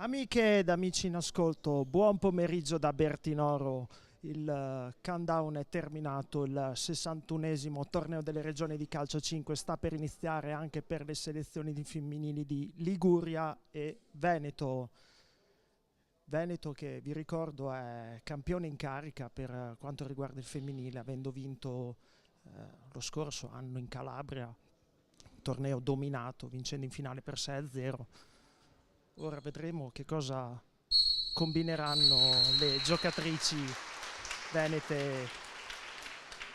Amiche ed amici in ascolto, buon pomeriggio da Bertinoro. Il countdown è terminato, il 61esimo torneo delle regioni di calcio 5 sta per iniziare anche per le selezioni di femminili di Liguria e Veneto. Veneto che vi ricordo è campione in carica per quanto riguarda il femminile, avendo vinto lo scorso anno in Calabria, un torneo dominato, vincendo in finale per 6-0. Ora vedremo che cosa combineranno le giocatrici venete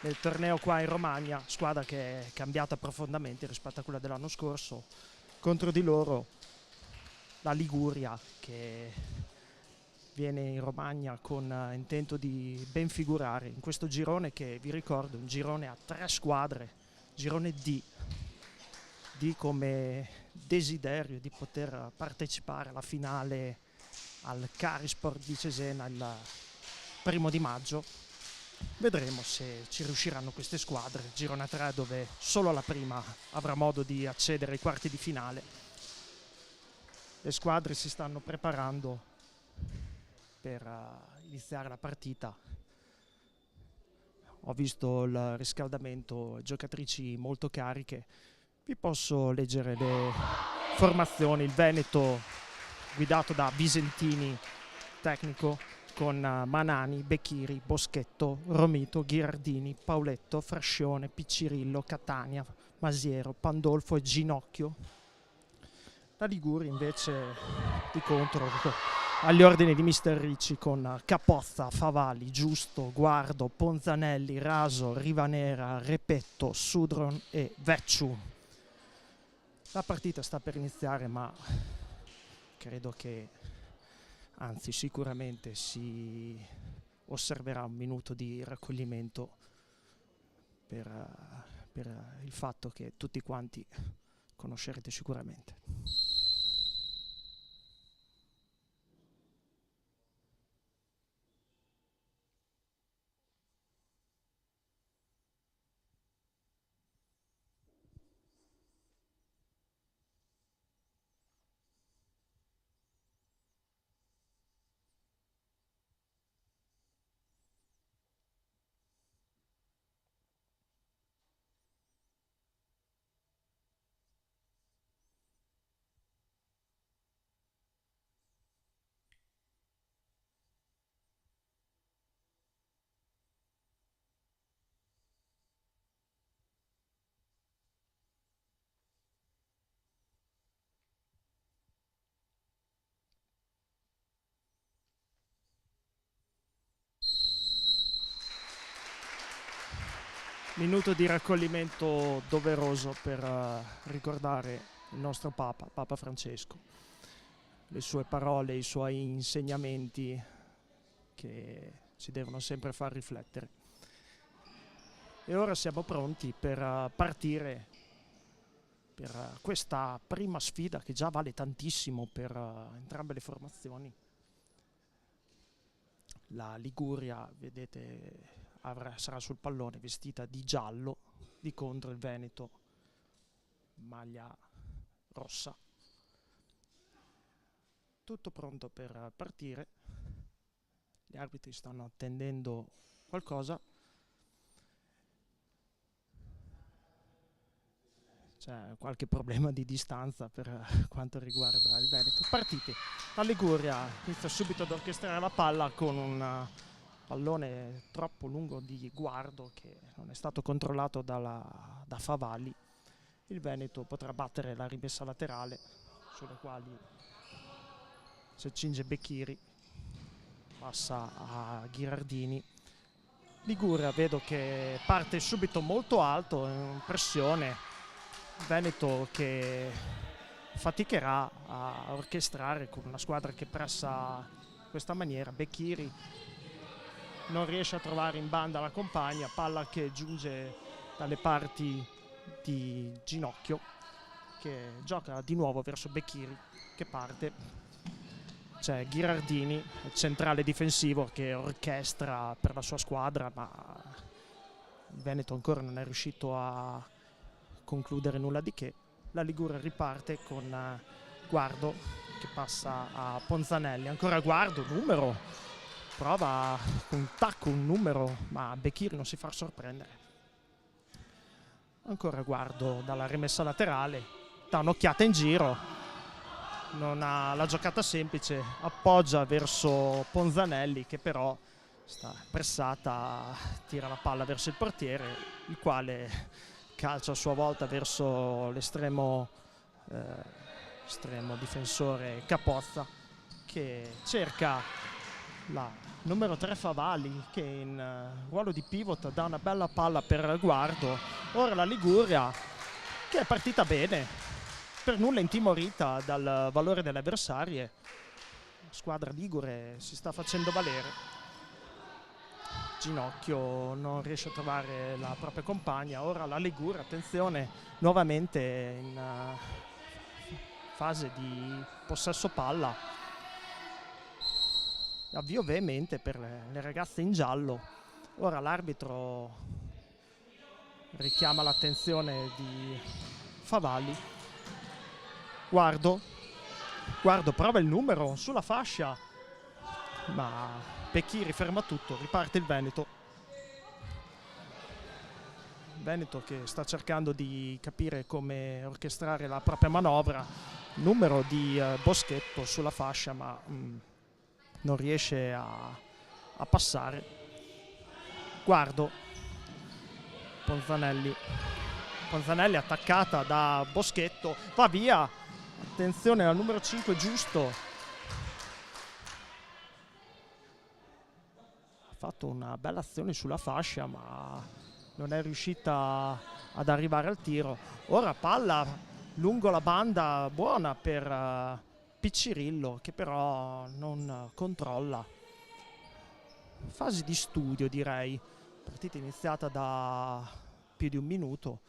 nel torneo qua in Romagna, squadra che è cambiata profondamente rispetto a quella dell'anno scorso. Contro di loro la Liguria, che viene in Romagna con intento di ben figurare in questo girone che vi ricordo è un girone a 3 squadre, girone D come desiderio di poter partecipare alla finale al Carisport di Cesena il 1° maggio. Vedremo se ci riusciranno queste squadre. Girone a 3 dove solo la prima avrà modo di accedere ai quarti di finale. Le squadre si stanno preparando per iniziare la partita. Ho visto il riscaldamento, giocatrici molto cariche. Vi posso leggere le formazioni. Il Veneto guidato da Visentini, tecnico, con Manani, Becchiri, Boschetto, Romito, Ghirardini, Pauletto, Frascione, Piccirillo, Catania, Masiero, Pandolfo e Ginocchio. La Liguria invece di contro agli ordini di Mister Ricci con Capozza, Favalli, Giusto, Guardo, Ponzanelli, Raso, Rivanera, Repetto, Sudron e Vecciu. La partita sta per iniziare, ma credo che, anzi sicuramente, si osserverà un minuto di raccoglimento per il fatto che tutti quanti conoscerete sicuramente. Minuto di raccoglimento doveroso per ricordare il nostro Papa Francesco, le sue parole, i suoi insegnamenti che ci devono sempre far riflettere. E ora siamo pronti per partire per questa prima sfida che già vale tantissimo per entrambe le formazioni. La Liguria, vedete, sarà sul pallone vestita di giallo, di contro il Veneto maglia rossa. Tutto pronto per partire. Gli arbitri stanno attendendo qualcosa. C'è qualche problema di distanza per quanto riguarda il Veneto. Partite. La Liguria inizia subito ad orchestrare la palla con un pallone troppo lungo di Guardo che non è stato controllato da Favalli. Il Veneto potrà battere la rimessa laterale sulle quali si accinge Becchiri, passa a Ghirardini. Liguria vedo che parte subito molto alto in pressione. Veneto che faticherà a orchestrare con una squadra che pressa in questa maniera. Becchiri non riesce a trovare in banda la compagna, palla che giunge dalle parti di Ginocchio che gioca di nuovo verso Becchiri che parte. C'è Ghirardini, centrale difensivo, che orchestra per la sua squadra, ma il Veneto ancora non è riuscito a concludere nulla di che. La Liguria riparte con Guardo che passa a Ponzanelli, ancora Guardo, numero, prova un tacco, un numero, ma Bechiri non si fa sorprendere. Ancora Guardo dalla rimessa laterale, dà un'occhiata in giro, non ha la giocata semplice, appoggia verso Ponzanelli che però sta pressata, tira la palla verso il portiere, il quale calcia a sua volta verso l'estremo difensore Capozza, che cerca la numero 3 Favalli, che in ruolo di pivot dà una bella palla per Guardo. Ora la Liguria, che è partita bene, per nulla intimorita dal valore delle avversarie. La squadra ligure si sta facendo valere. Ginocchio non riesce a trovare la propria compagna. Ora la Liguria, attenzione, nuovamente in fase di possesso palla. Avvio veemente per le ragazze in giallo. Ora l'arbitro richiama l'attenzione di Favalli. Guardo prova il numero sulla fascia, ma Bechiri ferma tutto, riparte il Veneto. Veneto che sta cercando di capire come orchestrare la propria manovra. Numero di Boschetto sulla fascia, ma non riesce a passare. Guardo Ponzanelli attaccata da Boschetto, va via, attenzione al numero 5 Giusto, ha fatto una bella azione sulla fascia ma non è riuscita ad arrivare al tiro. Ora palla lungo la banda buona per Piccirillo, che però non controlla. Fase di studio, direi. Partita iniziata da più di un minuto,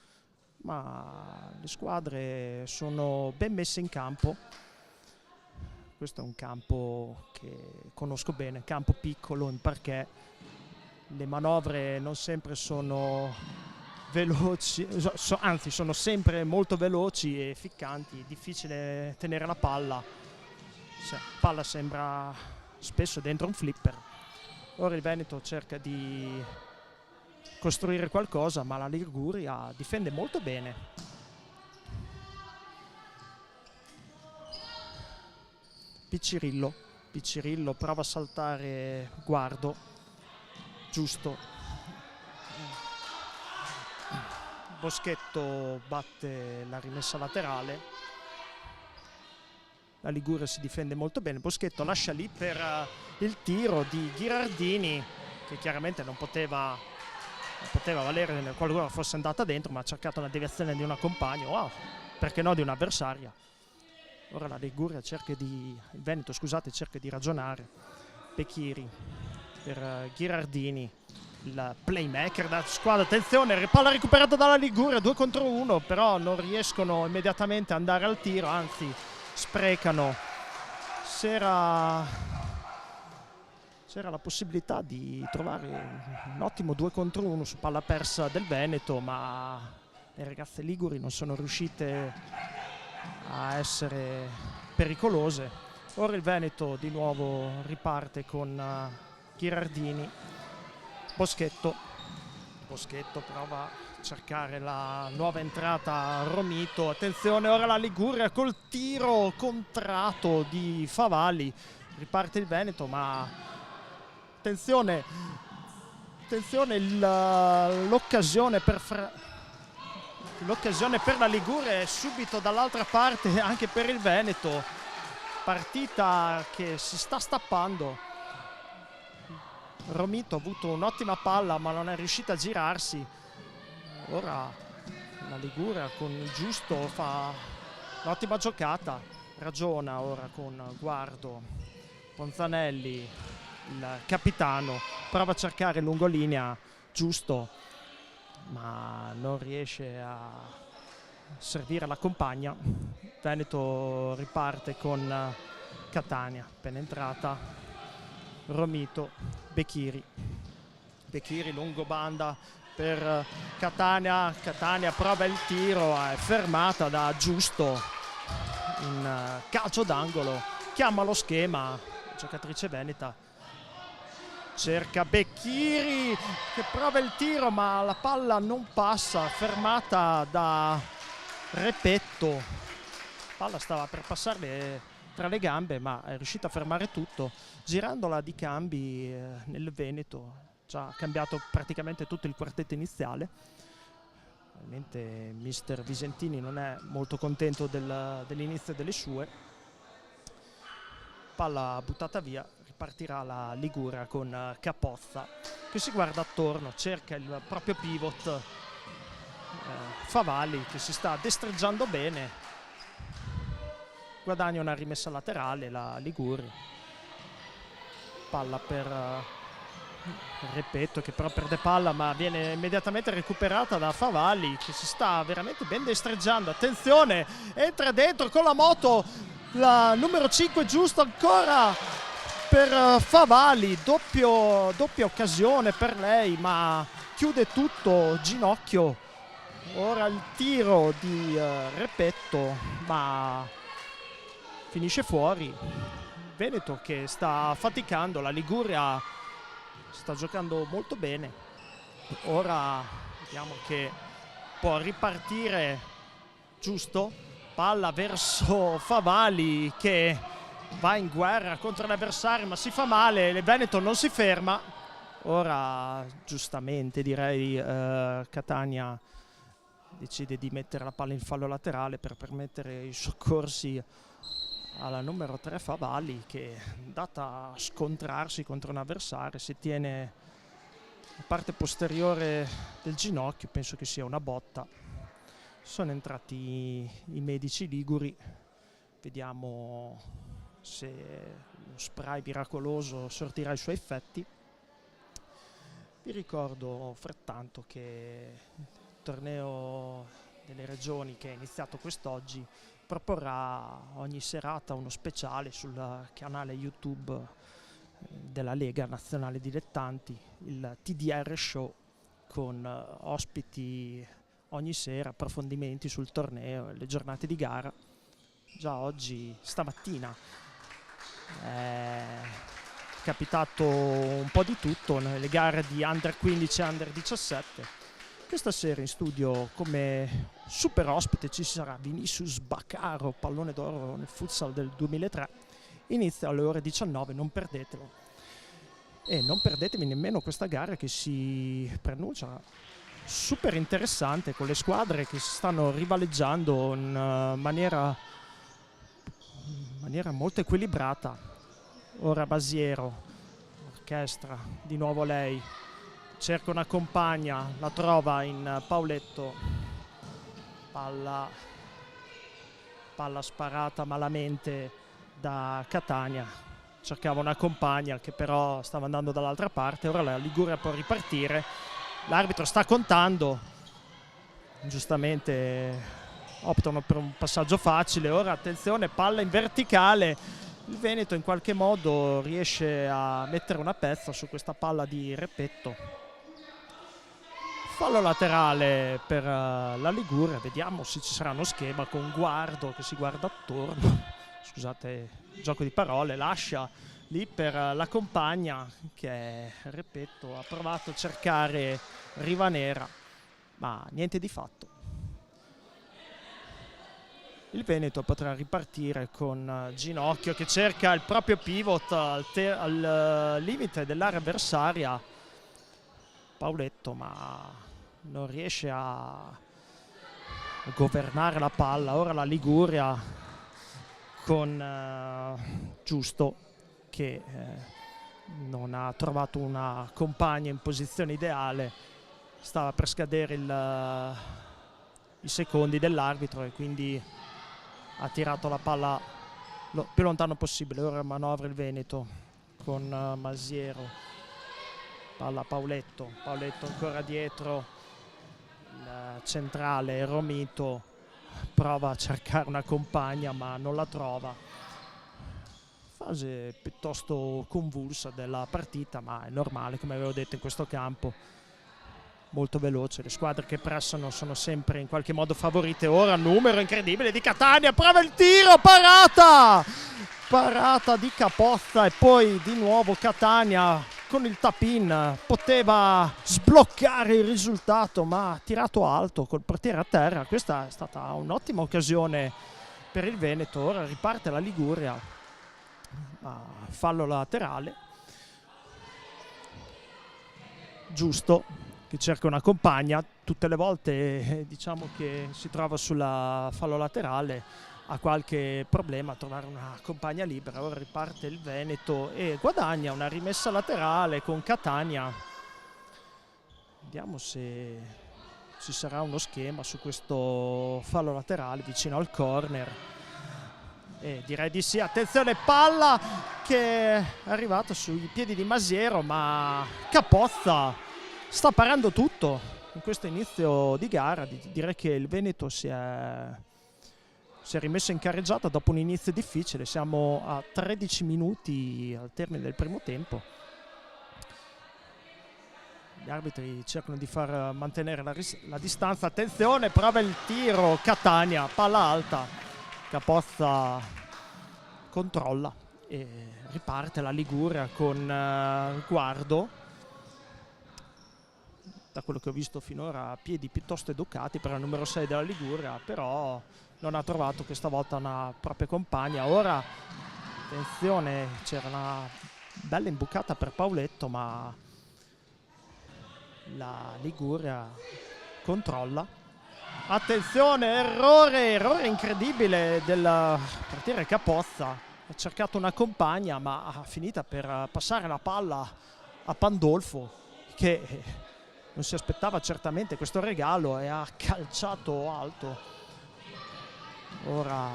ma le squadre sono ben messe in campo. Questo è un campo che conosco bene, campo piccolo in parquet. Le manovre non sempre sono veloci, anzi sono sempre molto veloci e ficcanti, è difficile tenere la palla. La palla sembra spesso dentro un flipper. Ora il Veneto cerca di costruire qualcosa, ma la Liguria difende molto bene. Piccirillo prova a saltare Guardo, Giusto. Boschetto batte la rimessa laterale. La Liguria si difende molto bene. Boschetto lascia lì per il tiro di Ghirardini, che chiaramente non poteva valere nel qualora fosse andata dentro, ma ha cercato una deviazione di una compagna, wow, perché no di un'avversaria. Ora la Liguria il Veneto cerca di ragionare. Bechiri per Ghirardini, il playmaker da squadra, attenzione, palla recuperata dalla Liguria, 2 contro 1, però non riescono immediatamente ad andare al tiro, anzi sprecano. C'era la possibilità di trovare un ottimo 2 contro 1 su palla persa del Veneto, ma le ragazze liguri non sono riuscite a essere pericolose. Ora il Veneto di nuovo riparte con Ghirardini. Boschetto prova a cercare la nuova entrata Romito, attenzione ora la Liguria col tiro contratto di Favalli, riparte il Veneto, ma attenzione l'occasione per la Liguria è subito dall'altra parte anche per il Veneto. Partita che si sta stappando. Romito ha avuto un'ottima palla ma non è riuscita a girarsi. Ora la Liguria con il Giusto fa un'ottima giocata, ragiona ora con Guardo. Ponzanelli, il capitano, prova a cercare lungolinea Giusto ma non riesce a servire la compagna. Veneto riparte con Catania, penetrata Romito, Bechiri lungo banda per Catania prova il tiro, è fermata da Giusto. in calcio d'angolo, chiama lo schema, giocatrice veneta, cerca Becchiri che prova il tiro ma la palla non passa, fermata da Repetto. La palla stava per passarle tra le gambe ma è riuscita a fermare tutto, girandola di cambi nel Veneto. Già cambiato praticamente tutto il quartetto iniziale. Ovviamente mister Visentini non è molto contento dell'inizio delle sue. Palla buttata via, ripartirà la Liguria con Capozza che si guarda attorno, cerca il proprio pivot, Favalli che si sta destreggiando bene, guadagna una rimessa laterale la Liguria. Palla per Repetto che però perde palla ma viene immediatamente recuperata da Favalli che si sta veramente ben destreggiando. Attenzione, entra dentro con la moto la numero 5, giusto ancora per Favalli, doppia occasione per lei ma chiude tutto Ginocchio. Ora il tiro di Repetto ma finisce fuori. Veneto che sta faticando, la Liguria sta giocando molto bene. Ora vediamo che può ripartire, giusto, palla verso Favalli che va in guerra contro l'avversario ma si fa male, il Veneto non si ferma. Ora giustamente direi Catania decide di mettere la palla in fallo laterale per permettere i soccorsi alla numero 3 Favalli che, data a scontrarsi contro un avversario, si tiene la parte posteriore del ginocchio, penso che sia una botta. Sono entrati i medici liguri, vediamo se lo spray miracoloso sortirà i suoi effetti. Vi ricordo frattanto che il torneo delle regioni che è iniziato quest'oggi proporrà ogni serata uno speciale sul canale YouTube della Lega Nazionale Dilettanti, il TDR Show, con ospiti ogni sera, approfondimenti sul torneo e le giornate di gara. Già oggi, stamattina, è capitato un po' di tutto nelle gare di Under 15 e Under 17. Questa sera in studio come super ospite ci sarà Vinicius Baccaro, pallone d'oro nel futsal del 2003. Inizia alle ore 19, non perdetelo. E non perdetevi nemmeno questa gara che si preannuncia super interessante, con le squadre che si stanno rivaleggiando in maniera molto equilibrata. Ora Basiero, orchestra, di nuovo lei. Cerca una compagna, la trova in Pauletto, palla sparata malamente da Catania, cercava una compagna che però stava andando dall'altra parte. Ora la Liguria può ripartire, l'arbitro sta contando, giustamente optano per un passaggio facile. Ora attenzione, palla in verticale, il Veneto in qualche modo riesce a mettere una pezza su questa palla di Repetto. Fallo laterale per la Liguria, vediamo se ci sarà uno schema con Guardo che si guarda attorno, scusate il gioco di parole, lascia lì per la compagna che, ripeto, ha provato a cercare Rivanera, ma niente di fatto. Il Veneto potrà ripartire con Ginocchio che cerca il proprio pivot al limite dell'area avversaria, Pauletto, ma non riesce a governare la palla. Ora la Liguria con Giusto che non ha trovato una compagna in posizione ideale, stava per scadere i secondi dell'arbitro e quindi ha tirato la palla più lontano possibile. Ora manovra il Veneto con Masiero, palla Pauletto ancora dietro, il centrale Romito prova a cercare una compagna ma non la trova. Fase piuttosto convulsa della partita, ma è normale, come avevo detto, in questo campo molto veloce. Le squadre che pressano sono sempre in qualche modo favorite. Ora numero incredibile di Catania, prova il tiro, parata di Capozza, e poi di nuovo Catania con il tap-in poteva sbloccare il risultato, ma ha tirato alto col portiere a terra. Questa è stata un'ottima occasione per il Veneto. Ora riparte la Liguria a fallo laterale, Giusto che cerca una compagna. Tutte le volte diciamo che si trova sulla fallo laterale ha qualche problema a trovare una compagna libera. Ora riparte il Veneto e guadagna una rimessa laterale con Catania. Vediamo se ci sarà uno schema su questo fallo laterale vicino al corner. Direi di sì. Attenzione, palla che è arrivata sui piedi di Masiero, ma Capozza sta parando tutto in questo inizio di gara. Direi che il Veneto si è rimesso in carreggiata dopo un inizio difficile. Siamo a 13 minuti al termine del primo tempo. Gli arbitri cercano di far mantenere la distanza. Attenzione, prova il tiro Catania, palla alta. Capozza controlla e riparte la Liguria con Guardo. Da quello che ho visto finora, piedi piuttosto educati per il numero 6 della Liguria, però non ha trovato questa volta una propria compagna. Ora, attenzione, c'era una bella imbucata per Pauletto, ma la Liguria controlla. Attenzione, errore incredibile del portiere Capozza. Ha cercato una compagna, ma ha finita per passare la palla a Pandolfo, che non si aspettava certamente questo regalo, e ha calciato alto. Ora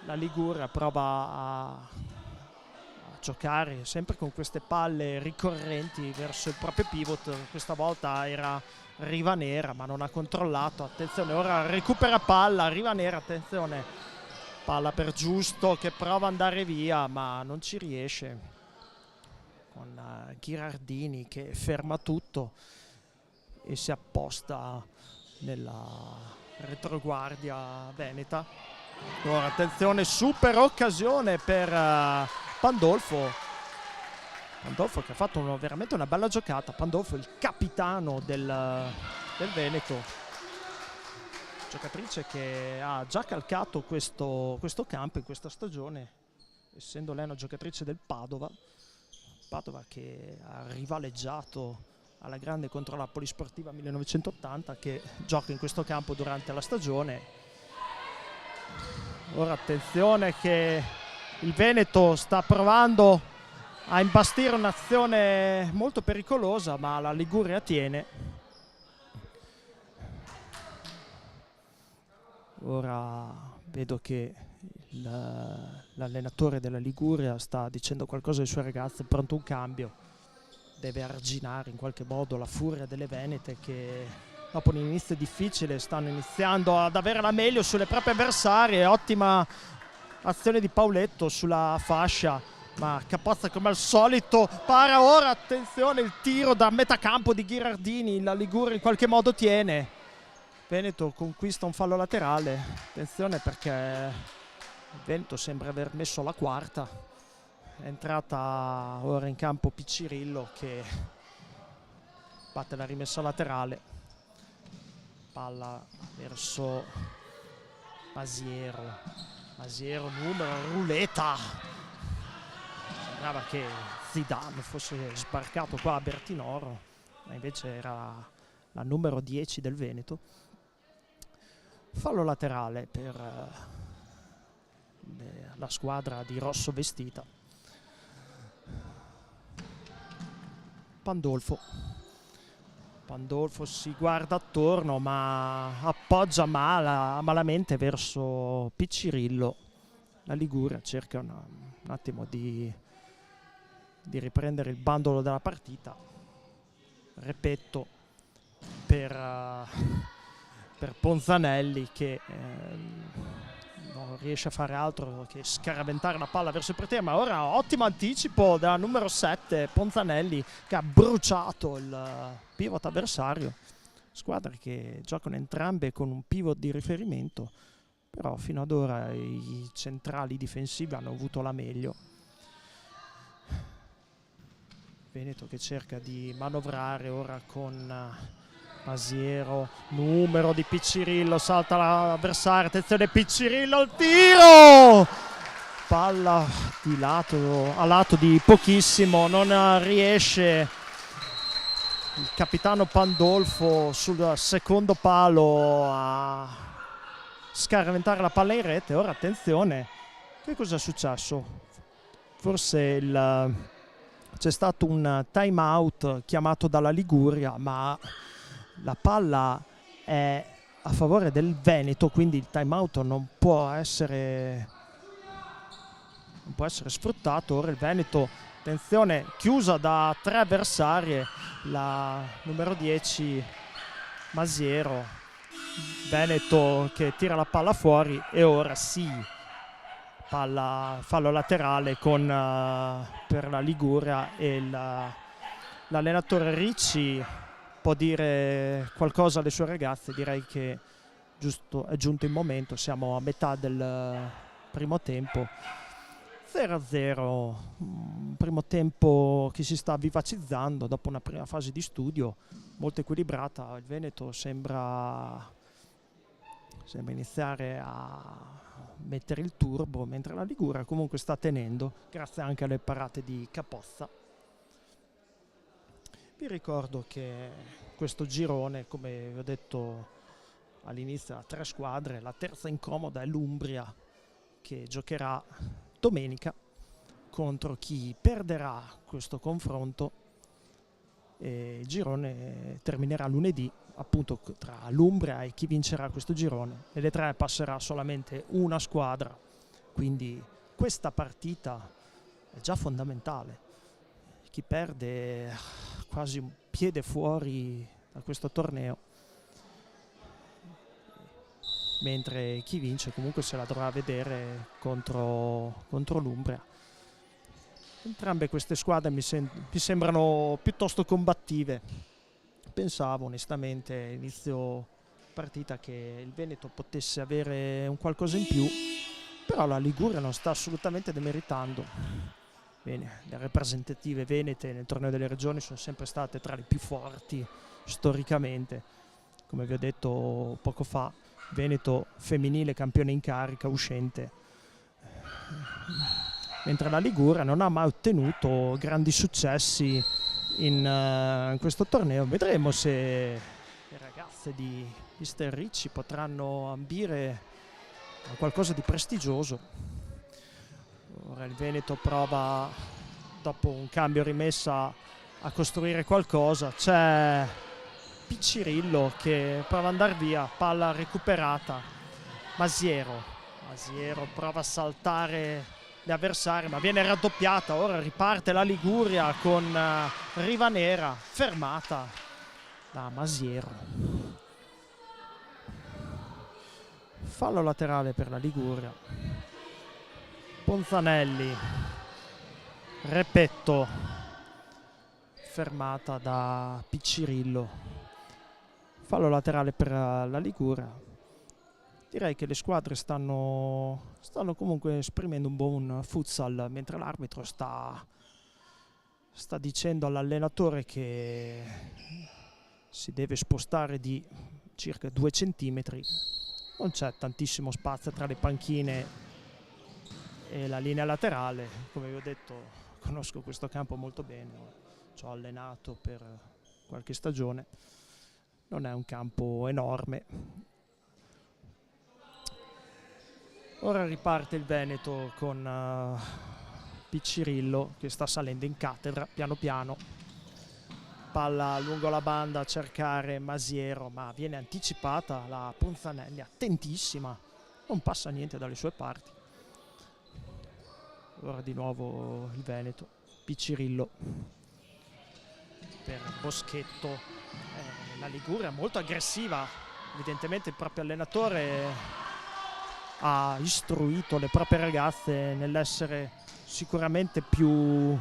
la Liguria prova a giocare sempre con queste palle ricorrenti verso il proprio pivot. Questa volta era Rivanera, ma non ha controllato. Attenzione, ora recupera palla Rivanera, attenzione, palla per Giusto che prova ad andare via ma non ci riesce, con Ghirardini che ferma tutto e si apposta nella retroguardia veneta. Ora attenzione, super occasione per Pandolfo che ha fatto veramente una bella giocata. Pandolfo, il capitano del Veneto, giocatrice che ha già calcato questo campo in questa stagione, essendo lei una giocatrice del Padova che ha rivaleggiato alla grande contro la Polisportiva 1980, che gioca in questo campo durante la stagione. Ora attenzione che il Veneto sta provando a imbastire un'azione molto pericolosa, ma la Liguria tiene. Ora vedo che l'allenatore della Liguria sta dicendo qualcosa ai suoi ragazzi, è pronto un cambio. Deve arginare in qualche modo la furia delle venete, che dopo un inizio difficile stanno iniziando ad avere la meglio sulle proprie avversarie. Ottima azione di Pauletto sulla fascia, ma Capozza come al solito para. Ora attenzione, il tiro da metà campo di Ghirardini, la Liguria in qualche modo tiene. Veneto conquista un fallo laterale. Attenzione perché il Veneto sembra aver messo la quarta. È entrata ora in campo Piccirillo che batte la rimessa laterale. Palla verso Masiero, numero, ruleta. Sembrava che Zidane fosse sbarcato qua a Bertinoro, ma invece era la numero 10 del Veneto. Fallo laterale per la squadra di rosso vestita. Pandolfo si guarda attorno, ma appoggia malamente verso Piccirillo. La Liguria cerca un attimo di riprendere il bandolo della partita. Repetto per Ponzanelli, che non riesce a fare altro che scaraventare la palla verso il portiere, ma ora ottimo anticipo della numero 7 Ponzanelli, che ha bruciato il pivot avversario. Squadre che giocano entrambe con un pivot di riferimento, però fino ad ora i centrali difensivi hanno avuto la meglio. Veneto che cerca di manovrare ora con Masiero, numero di Piccirillo, salta l'avversario, attenzione Piccirillo al tiro! Palla di lato, a lato di pochissimo, non riesce il capitano Pandolfo sul secondo palo a scaraventare la palla in rete. Ora attenzione, che cosa è successo? Forse c'è stato un time out chiamato dalla Liguria, ma la palla è a favore del Veneto, quindi il time out non può essere sfruttato. Ora il Veneto, attenzione, chiusa da 3 avversarie, la numero 10 Masiero, Veneto che tira la palla fuori e ora sì, fallo laterale per la Liguria, e l'allenatore Ricci può dire qualcosa alle sue ragazze. Direi che è giunto il momento, siamo a metà del primo tempo, 0-0, un primo tempo che si sta vivacizzando dopo una prima fase di studio molto equilibrata. Il Veneto sembra iniziare a mettere il turbo, mentre la Liguria comunque sta tenendo, grazie anche alle parate di Capozza. Vi ricordo che questo girone, come vi ho detto all'inizio, ha 3 squadre. La terza incomoda è l'Umbria, che giocherà domenica contro chi perderà questo confronto, e il girone terminerà lunedì appunto tra l'Umbria e chi vincerà questo girone. Nelle 3 passerà solamente una squadra, quindi questa partita è già fondamentale. Chi perde quasi un piede fuori da questo torneo, mentre chi vince comunque se la dovrà vedere contro l'Umbria. Entrambe queste squadre mi sembrano piuttosto combattive. Pensavo onestamente inizio partita che il Veneto potesse avere un qualcosa in più, però la Liguria non sta assolutamente demeritando. Bene, le rappresentative venete nel torneo delle regioni sono sempre state tra le più forti storicamente. Come vi ho detto poco fa, Veneto femminile campione in carica uscente, mentre la Liguria non ha mai ottenuto grandi successi in questo torneo. Vedremo se le ragazze di Mister Ricci potranno ambire a qualcosa di prestigioso. Ora il Veneto prova, dopo un cambio rimessa, a costruire qualcosa. C'è Piccirillo che prova ad andare via, palla recuperata. Masiero prova a saltare le avversarie, ma viene raddoppiata. Ora riparte la Liguria con Rivanera, fermata da Masiero. Fallo laterale per la Liguria. Ponzanelli, Repetto, fermata da Piccirillo. Fallo laterale per la Liguria. Direi che le squadre stanno comunque esprimendo un buon futsal, mentre l'arbitro sta dicendo all'allenatore che si deve spostare di circa 2 centimetri. Non c'è tantissimo spazio tra le panchine e la linea laterale. Come vi ho detto, conosco questo campo molto bene, ci ho allenato per qualche stagione. Non è un campo enorme. Ora riparte il Veneto con Piccirillo che sta salendo in cattedra piano piano. Palla lungo la banda a cercare Masiero, ma viene anticipata la Ponzanelli, attentissima, non passa niente dalle sue parti. Ora di nuovo il Veneto, Piccirillo per Boschetto. La Liguria molto aggressiva, evidentemente il proprio allenatore ha istruito le proprie ragazze nell'essere sicuramente più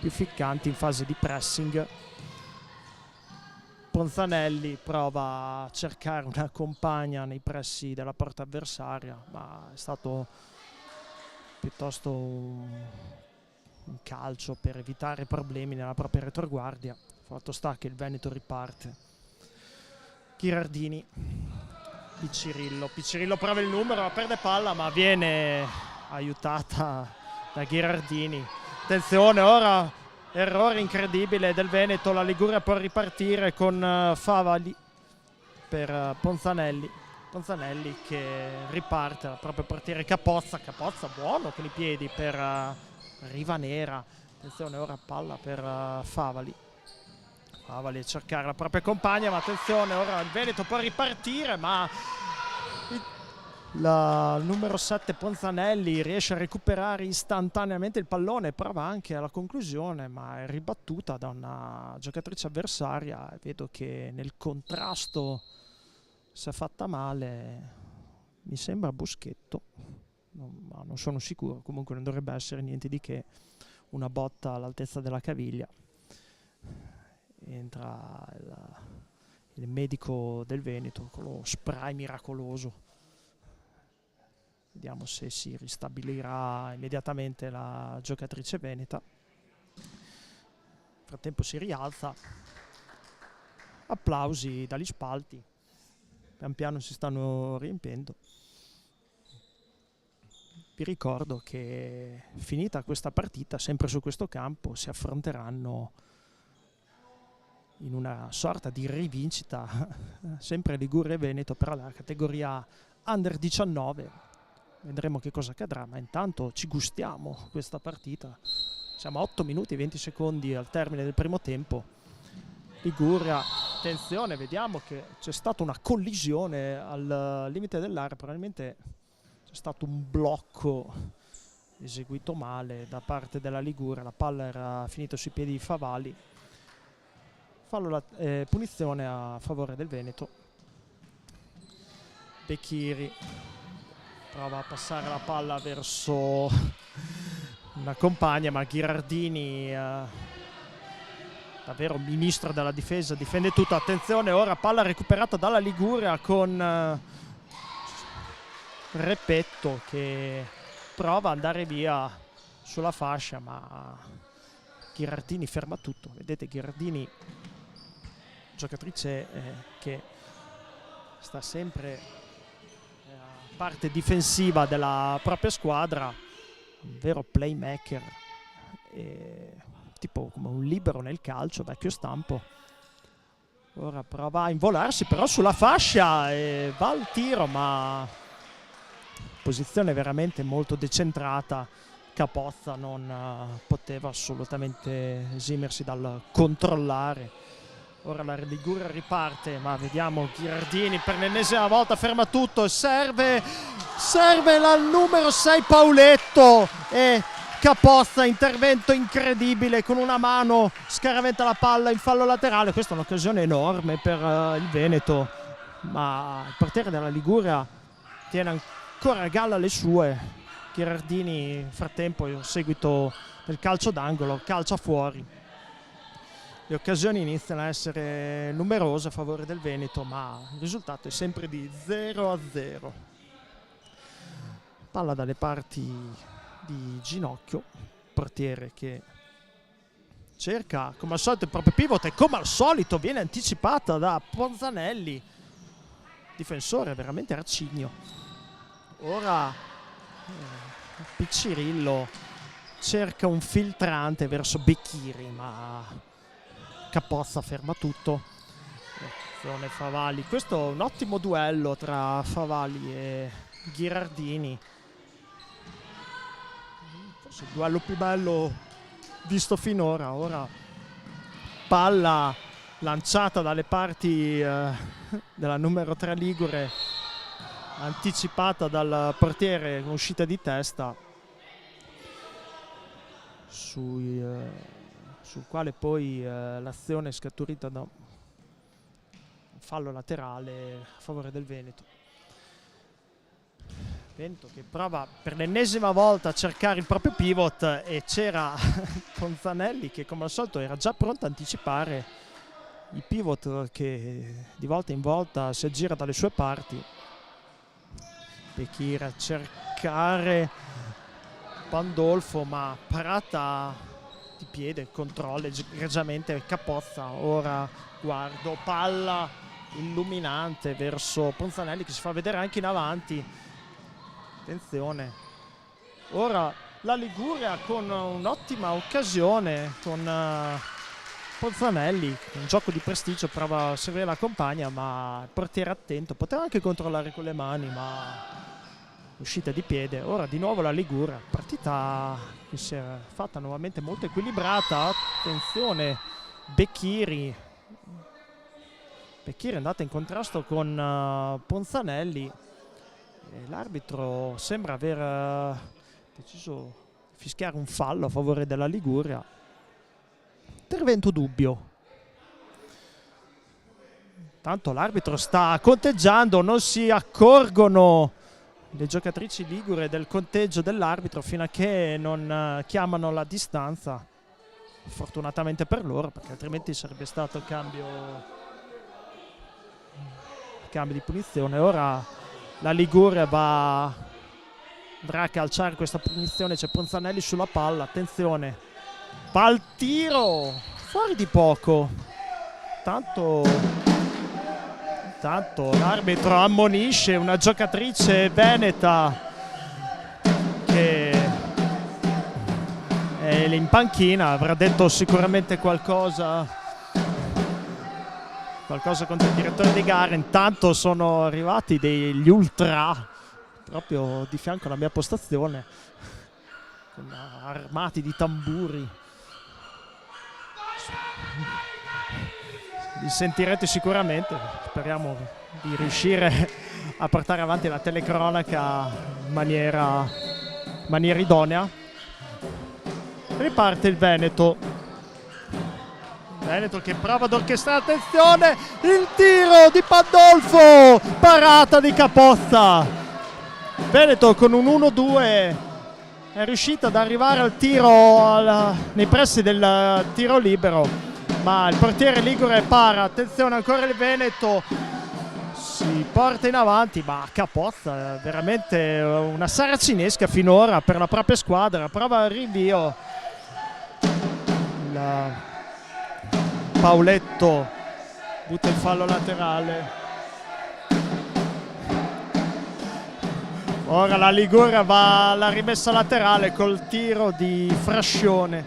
ficcanti in fase di pressing. Ponzanelli prova a cercare una compagna nei pressi della porta avversaria, ma è stato piuttosto un calcio per evitare problemi nella propria retroguardia. Fatto sta che il Veneto riparte. Ghirardini, Piccirillo prova il numero, perde palla ma viene aiutata da Ghirardini. Attenzione, ora errore incredibile del Veneto, la Liguria può ripartire con Favali per Ponzanelli che riparte dal proprio portiere Capozza buono con i piedi per Rivanera. Attenzione, ora palla per Favali a cercare la propria compagna, ma attenzione, ora il Veneto può ripartire, ma il numero 7 Ponzanelli riesce a recuperare istantaneamente il pallone, prova anche alla conclusione, ma è ribattuta da una giocatrice avversaria. Vedo che nel contrasto si è fatta male, mi sembra Boschetto, ma non sono sicuro, comunque non dovrebbe essere niente di che, una botta all'altezza della caviglia. Entra il medico del Veneto con lo spray miracoloso. Vediamo se si ristabilirà immediatamente la giocatrice veneta. Nel frattempo si rialza. Applausi dagli spalti. Pian piano si stanno riempiendo. Vi ricordo che finita questa partita, sempre su questo campo, si affronteranno in una sorta di rivincita, sempre Liguria e Veneto, per la categoria Under 19. Vedremo che cosa accadrà, ma intanto ci gustiamo questa partita. Siamo a 8 minuti e 20 secondi al termine del primo tempo. Liguria, attenzione, vediamo che c'è stata una collisione al limite dell'area, probabilmente c'è stato un blocco eseguito male da parte della Liguria, la palla era finita sui piedi di Favali. Punizione a favore del Veneto. Becchiri prova a passare la palla verso una compagna, ma Ghirardini, davvero ministro della difesa, difende tutto. Attenzione, ora palla recuperata dalla Liguria con Repetto che prova ad andare via sulla fascia, ma Ghirardini ferma tutto. Vedete Ghirardini, giocatrice che sta sempre parte difensiva della propria squadra, un vero playmaker, tipo come un libero nel calcio, vecchio stampo. Ora prova a involarsi però sulla fascia e va al tiro, ma posizione veramente molto decentrata. Capozza non poteva assolutamente esimersi dal controllare. Ora la Liguria riparte, ma vediamo Ghirardini per l'ennesima volta ferma tutto. Serve la numero 6 Pauletto e Capozza, intervento incredibile, con una mano scaraventa la palla in fallo laterale. Questa è un'occasione enorme per il Veneto, ma il portiere della Liguria tiene ancora a galla le sue. Ghirardini nel frattempo, a seguito del calcio d'angolo, calcia fuori. Le occasioni iniziano a essere numerose a favore del Veneto, ma il risultato è sempre di 0-0. Palla dalle parti di Ginocchio, portiere che cerca come al solito il proprio pivot e come al solito viene anticipata da Ponzanelli, difensore veramente arcigno. Ora Piccirillo cerca un filtrante verso Becchiri, ma Capozza ferma tutto. Attenzione Favali, questo è un ottimo duello tra Favali e Ghirardini, forse il duello più bello visto finora. Ora palla lanciata dalle parti della numero 3 Ligure, anticipata dal portiere con uscita di testa, sul quale poi l'azione è scaturita da un fallo laterale a favore del Veneto. Vento che prova per l'ennesima volta a cercare il proprio pivot e c'era Ponzanelli che come al solito era già pronto a anticipare il pivot che di volta in volta si aggira dalle sue parti. Bechir a cercare Pandolfo, ma parata di piede, controlla egregiamente Capozza. Ora guardo, palla illuminante verso Ponzanelli che si fa vedere anche in avanti. Attenzione, ora la Liguria con un'ottima occasione con Ponzanelli, un gioco di prestigio, prova a servire la compagna ma il portiere attento, poteva anche controllare con le mani ma uscita di piede. Ora di nuovo la Liguria, partita che si è fatta nuovamente molto equilibrata. Attenzione, Becchiri è andata in contrasto con Ponzanelli. L'arbitro sembra aver deciso di fischiare un fallo a favore della Liguria. Intervento dubbio. Tanto l'arbitro sta conteggiando, non si accorgono le giocatrici ligure del conteggio dell'arbitro fino a che non chiamano la distanza. Fortunatamente per loro, perché altrimenti sarebbe stato cambio di punizione. Ora la Liguria andrà a calciare questa punizione, c'è Ponzanelli sulla palla, attenzione, va al tiro, fuori di poco. Tanto l'arbitro ammonisce una giocatrice veneta che è in panchina, avrà detto sicuramente qualcosa contro il direttore di gara. Intanto sono arrivati degli ultra proprio di fianco alla mia postazione, armati di tamburi. Li sentirete sicuramente, speriamo di riuscire a portare avanti la telecronaca in maniera idonea. Riparte il Veneto che prova ad orchestrare, attenzione, il tiro di Pandolfo, parata di Capozza. Veneto con un 1-2 è riuscita ad arrivare al tiro nei pressi del tiro libero, ma il portiere ligure para. Attenzione, ancora il Veneto si porta in avanti, ma Capozza è veramente una saracinesca finora per la propria squadra. Prova il rinvio, Pauletto butta il fallo laterale. Ora la Liguria va alla rimessa laterale col tiro di Frascione.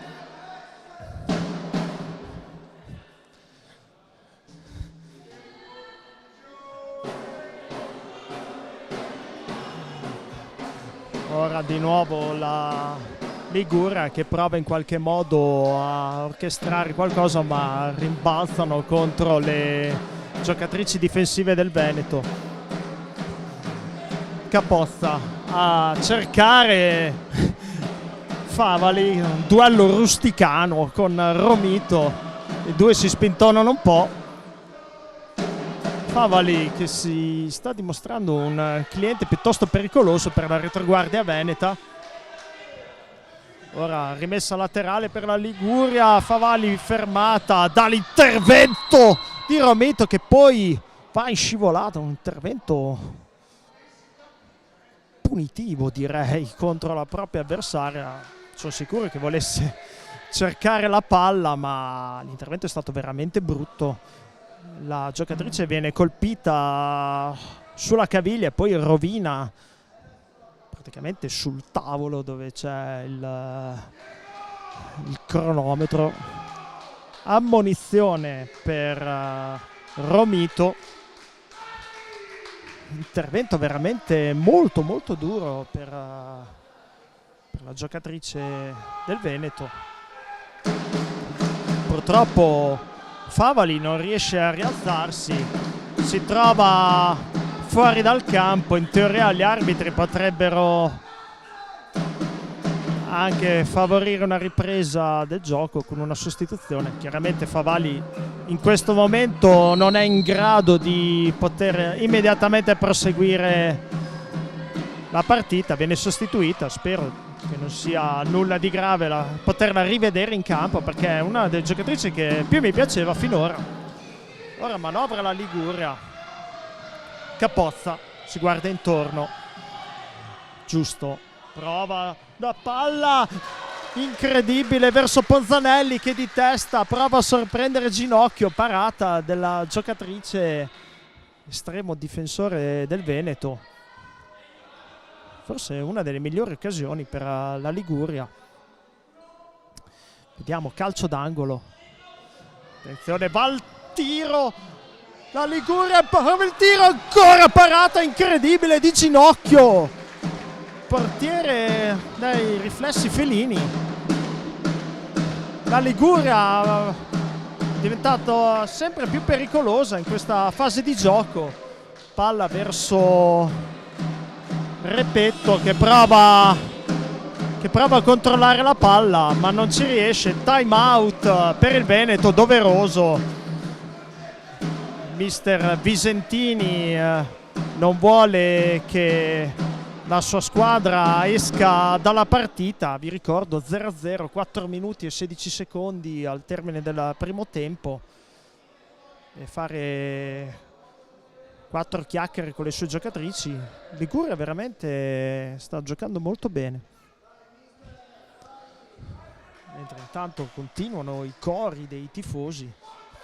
Ora di nuovo la Liguria che prova in qualche modo a orchestrare qualcosa, ma rimbalzano contro le giocatrici difensive del Veneto. Capozza a cercare Favali, un duello rusticano con Romito, i due si spintonano un po'. Favali che si sta dimostrando un cliente piuttosto pericoloso per la retroguardia veneta. Ora rimessa laterale per la Liguria, Favali fermata dall'intervento di Romito che poi va in scivolata, un intervento punitivo direi contro la propria avversaria. Sono sicuro che volesse cercare la palla, ma l'intervento è stato veramente brutto. La giocatrice viene colpita sulla caviglia e poi rovina praticamente sul tavolo dove c'è il cronometro. Ammonizione per Romito. Intervento veramente molto molto duro per la giocatrice del Veneto. Purtroppo Favali non riesce a rialzarsi, si trova fuori dal campo. In teoria gli arbitri potrebbero anche favorire una ripresa del gioco con una sostituzione. Chiaramente Favali in questo momento non è in grado di poter immediatamente proseguire la partita, viene sostituita, spero che non sia nulla di grave poterla rivedere in campo, perché è una delle giocatrici che più mi piaceva finora. Ora manovra la Liguria, Capozza si guarda intorno, giusto, prova la palla incredibile verso Ponzanelli che di testa prova a sorprendere Ginocchio, parata della giocatrice estremo difensore del Veneto. Forse una delle migliori occasioni per la Liguria. Vediamo, calcio d'angolo, attenzione, va al tiro, la Liguria prova il tiro, ancora parata incredibile di Ginocchio, portiere dai riflessi felini. La Liguria è diventata sempre più pericolosa in questa fase di gioco. Palla verso Repetto che prova a controllare la palla ma non ci riesce. Time out per il Veneto doveroso. Mister Visentini non vuole che la sua squadra esca dalla partita. Vi ricordo 0-0, 4 minuti e 16 secondi al termine del primo tempo, e fare 4 chiacchiere con le sue giocatrici. Liguria veramente sta giocando molto bene, mentre intanto continuano i cori dei tifosi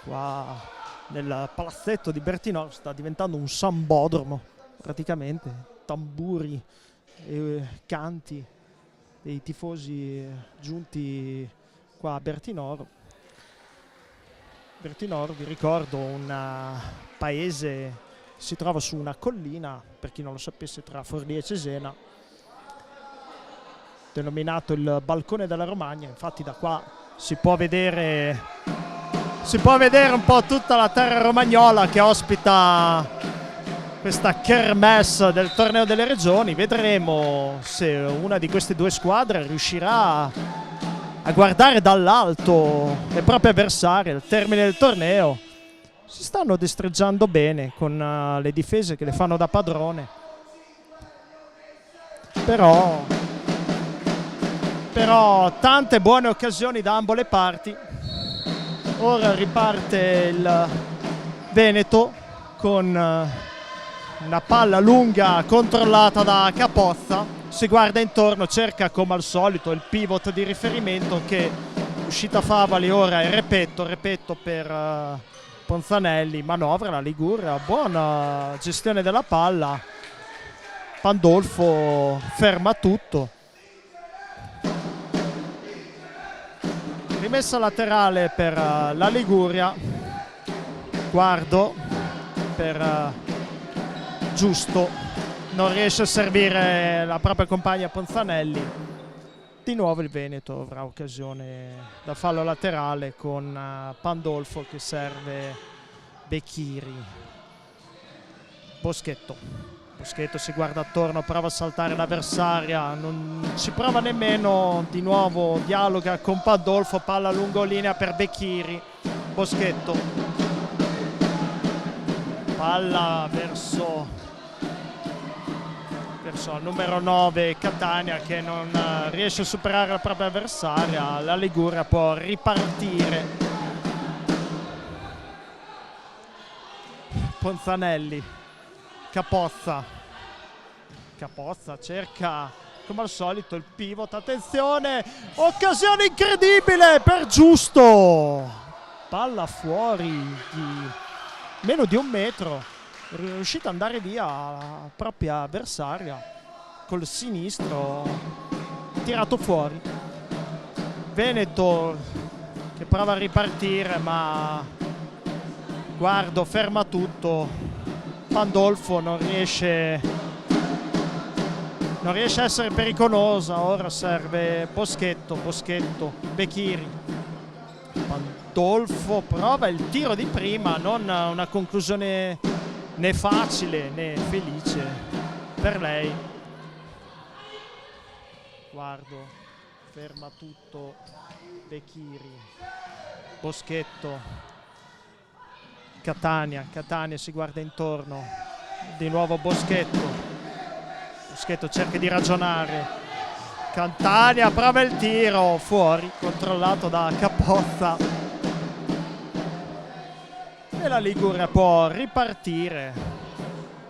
qua nel palazzetto di Bertinoro. Sta diventando un sambodromo praticamente, tamburi e canti dei tifosi giunti qua a Bertinoro. Bertinoro, vi ricordo, un paese, si trova su una collina, per chi non lo sapesse, tra Forlì e Cesena, denominato il Balcone della Romagna. Infatti da qua si può vedere un po' tutta la terra romagnola che ospita questa kermesse del torneo delle regioni. Vedremo se una di queste due squadre riuscirà a guardare dall'alto le proprie avversarie al termine del torneo. Si stanno destreggiando bene con le difese che le fanno da padrone, però tante buone occasioni da ambo le parti. Ora riparte il Veneto con una palla lunga controllata da Capozza, si guarda intorno, cerca come al solito il pivot di riferimento, che uscita Favali ora è Repetto per Ponzanelli, manovra la Liguria, buona gestione della palla, Pandolfo ferma tutto, rimessa laterale per la Liguria, guardo per Giusto, non riesce a servire la propria compagna Ponzanelli. Di nuovo il Veneto avrà occasione da fallo laterale con Pandolfo che serve Becchiri. Boschetto si guarda attorno, prova a saltare l'avversaria, non ci prova nemmeno, di nuovo dialoga con Pandolfo, palla lungolinea per Becchiri. Boschetto, palla verso il numero 9 Catania, che non riesce a superare la propria avversaria. La Liguria può ripartire. Ponzanelli, Capozza cerca come al solito il pivot, attenzione, occasione incredibile per Giusto, palla fuori di meno di 1 metro, è riuscita ad andare via la propria avversaria col sinistro, tirato fuori. Veneto che prova a ripartire ma guardo ferma tutto, Pandolfo non riesce a essere pericolosa. Ora serve Boschetto, Becchiri, Pandolfo prova il tiro di prima, non una conclusione né facile né felice per lei. Guardo ferma tutto Becchiri, Boschetto, Catania si guarda intorno, di nuovo Boschetto Boschetto cerca di ragionare, Catania prova il tiro, fuori, controllato da Capozza e la Liguria può ripartire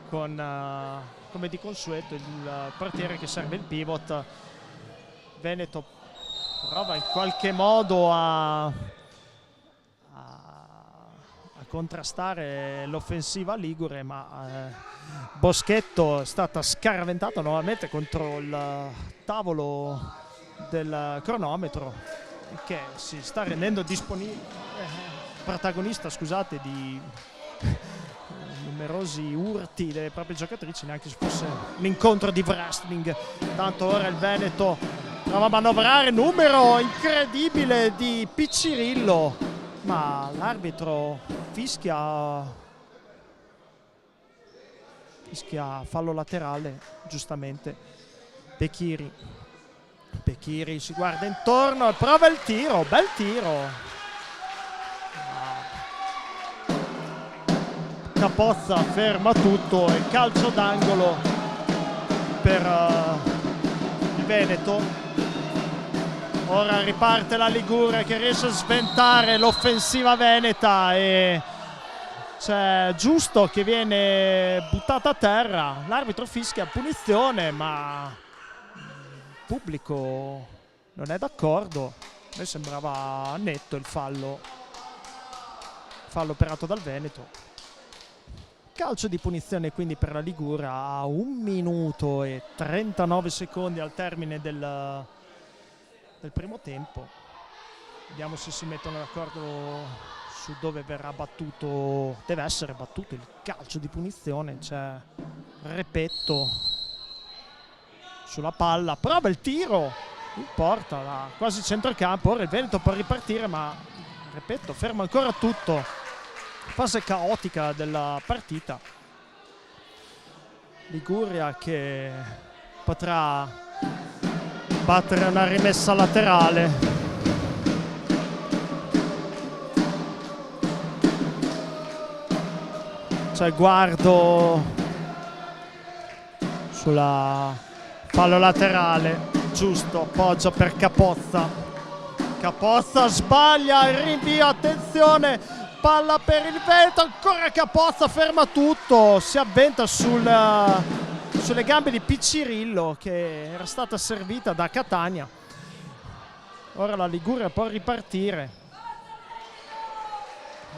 con come di consueto il portiere che serve il pivot. Veneto prova in qualche modo a contrastare l'offensiva ligure, ma Boschetto è stata scaraventata nuovamente contro il tavolo del cronometro, che si sta rendendo protagonista, scusate, di numerosi urti delle proprie giocatrici, neanche se fosse un incontro di wrestling. Tanto ora il Veneto prova a manovrare, numero incredibile di Piccirillo, ma l'arbitro fischia fallo laterale, giustamente. Pechiri si guarda intorno e prova il tiro, bel tiro. Capozza ferma tutto e calcio d'angolo per il Veneto. Ora riparte la Liguria che riesce a sventare l'offensiva veneta e c'è Giusto che viene buttata a terra. L'arbitro fischia punizione, ma il pubblico non è d'accordo. A me sembrava netto il fallo operato dal Veneto. Calcio di punizione quindi per la Liguria a 1 minuto e 39 secondi al termine del primo tempo. Vediamo se si mettono d'accordo su dove verrà battuto. Deve essere battuto il calcio di punizione. C'è Repetto sulla palla, prova il tiro in porta da quasi centrocampo. Ora il Veneto può ripartire, ma Repetto ferma ancora tutto. Fase caotica della partita. Liguria che potrà battere una rimessa laterale. C'è guardo sulla fallo laterale, giusto, appoggio per Capozza. Capozza sbaglia il rinvio, attenzione, palla per il Veneto, ancora Capozza, ferma tutto, si avventa sulle gambe di Piccirillo che era stata servita da Catania. Ora la Liguria può ripartire,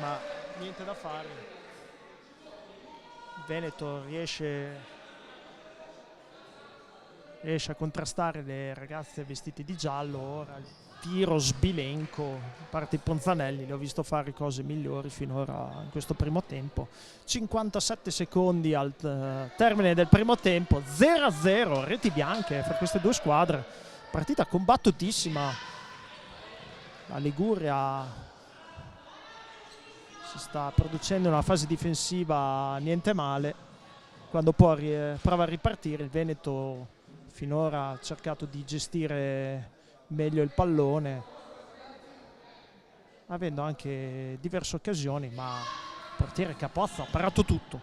ma niente da fare. Il Veneto riesce a contrastare le ragazze vestite di giallo. Ora il tiro sbilenco, a parte i Ponzanelli, li ho visto fare cose migliori finora in questo primo tempo. 57 secondi al termine del primo tempo, 0-0, reti bianche per queste due squadre, partita combattutissima. La Liguria si sta producendo una fase difensiva niente male, quando prova a ripartire. Il Veneto finora ha cercato di gestire meglio il pallone, avendo anche diverse occasioni, ma il portiere Capozza ha parato tutto.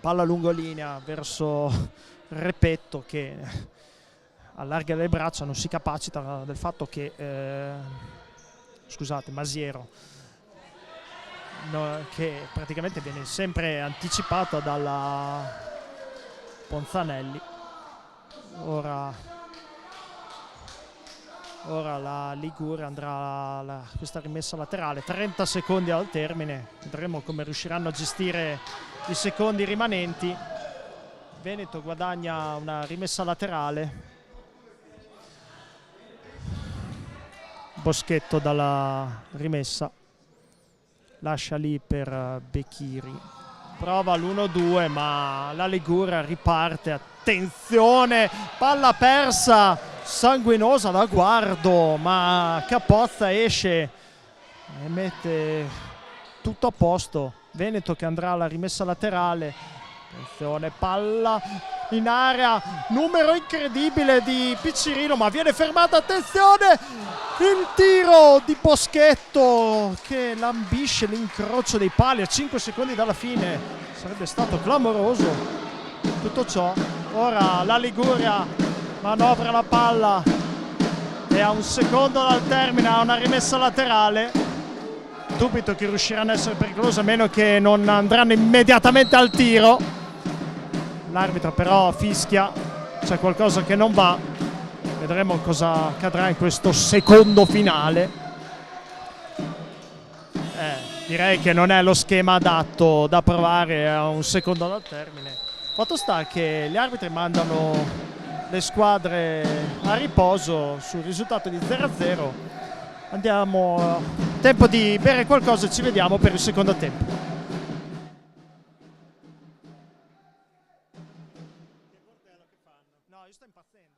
Palla lungolinea verso Repetto che allarga le braccia, non si capacita del fatto che Masiero, che praticamente viene sempre anticipata dalla Ponzanelli. Ora la Liguria andrà a questa rimessa laterale, 30 secondi al termine, vedremo come riusciranno a gestire i secondi rimanenti. Veneto guadagna una rimessa laterale. Boschetto dalla rimessa, lascia lì per Bechiri, prova l'1-2 ma la Liguria riparte, attenzione, palla persa, sanguinosa da guardo, ma Capozza esce e mette tutto a posto. Veneto che andrà alla rimessa laterale, attenzione, palla in area, numero incredibile di Piccirillo, ma viene fermata, attenzione, il tiro di Boschetto che lambisce l'incrocio dei pali a 5 secondi dalla fine. Sarebbe stato clamoroso tutto ciò. Ora la Liguria manovra la palla e a un secondo dal termine ha una rimessa laterale. Dubito che riusciranno a essere pericolose, a meno che non andranno immediatamente al tiro. L'arbitro però fischia, c'è qualcosa che non va. Vedremo cosa accadrà in questo secondo finale. Direi che non è lo schema adatto da provare a un secondo dal termine. Fatto sta che gli arbitri mandano le squadre a riposo sul risultato di 0-0. Andiamo, tempo di bere qualcosa e ci vediamo per il secondo tempo. No, io sto impazzendo.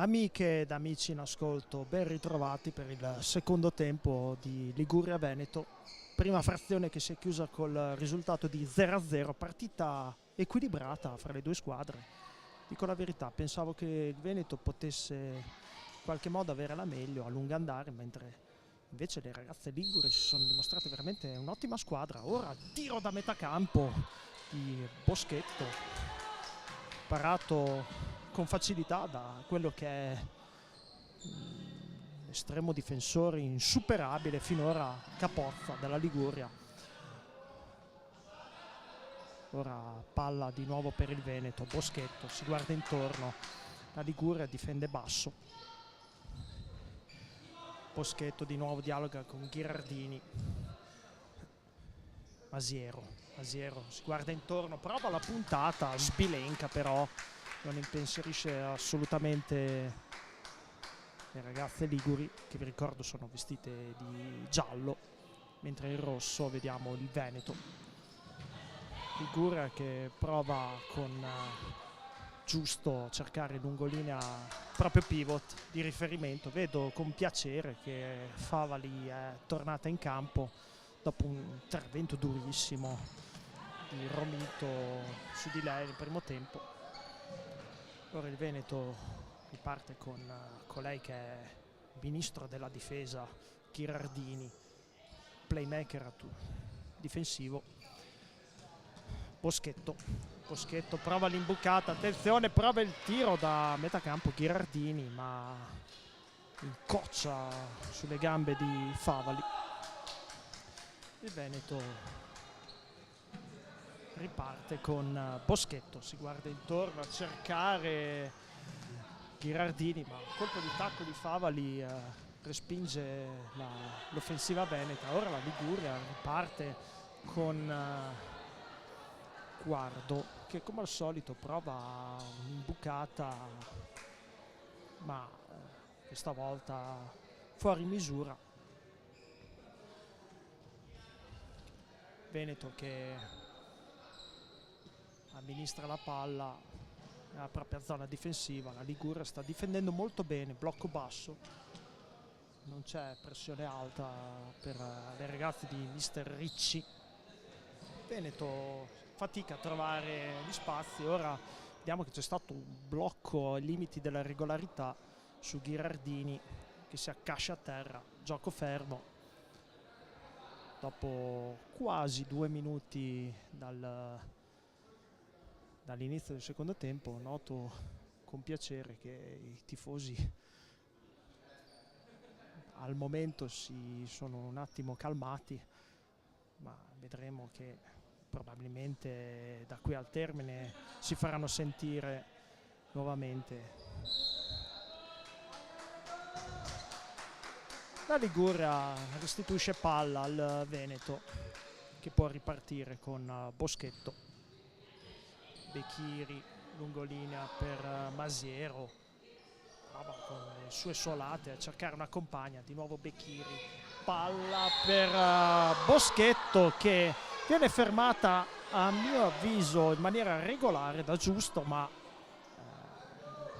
Amiche ed amici in ascolto, ben ritrovati per il secondo tempo di Liguria-Veneto. Prima frazione che si è chiusa col risultato di 0-0, partita equilibrata fra le due squadre. Dico la verità, pensavo che il Veneto potesse in qualche modo avere la meglio a lungo andare, mentre invece le ragazze liguri si sono dimostrate veramente un'ottima squadra. Ora tiro da metà campo di Boschetto, parato con facilità da quello che è l'estremo difensore insuperabile finora, Capozza della Liguria. Ora palla di nuovo per il Veneto, Boschetto si guarda intorno, la Liguria difende basso, Boschetto di nuovo dialoga con Ghirardini, Masiero si guarda intorno, prova la puntata, sbilenca però, non impensierisce assolutamente le ragazze liguri, che vi ricordo sono vestite di giallo, mentre in rosso vediamo il Veneto. Liguria che prova con Giusto a cercare lungolinea proprio pivot di riferimento. Vedo con piacere che Favali è tornata in campo dopo un intervento durissimo di Romito su di lei nel primo tempo. Ora il Veneto riparte con colei che è ministro della difesa, Ghirardini, playmaker difensivo. Boschetto prova l'imbucata, attenzione, prova il tiro da metà campo Ghirardini, ma incoccia sulle gambe di Favali. Il Veneto riparte con Boschetto, si guarda intorno a cercare Ghirardini, ma colpo di tacco di Favali respinge l'offensiva veneta. Ora la Liguria riparte con Guardo, che come al solito prova un'imbucata, ma questa volta fuori misura. Veneto che amministra la palla nella propria zona difensiva, la Liguria sta difendendo molto bene, blocco basso, non c'è pressione alta per le ragazze di mister Ricci. Veneto fatica a trovare gli spazi, ora vediamo che c'è stato un blocco ai limiti della regolarità su Ghirardini che si accascia a terra, gioco fermo dopo quasi 2 minuti dall'inizio del secondo tempo. Noto con piacere che i tifosi al momento si sono un attimo calmati, ma vedremo che probabilmente da qui al termine si faranno sentire nuovamente. La Liguria restituisce palla al Veneto, che può ripartire con Boschetto. Becchiri, lungolinea per Masiero, prova con le sue solate a cercare una compagna, di nuovo Becchiri, palla per Boschetto che viene fermata a mio avviso in maniera regolare da Giusto, ma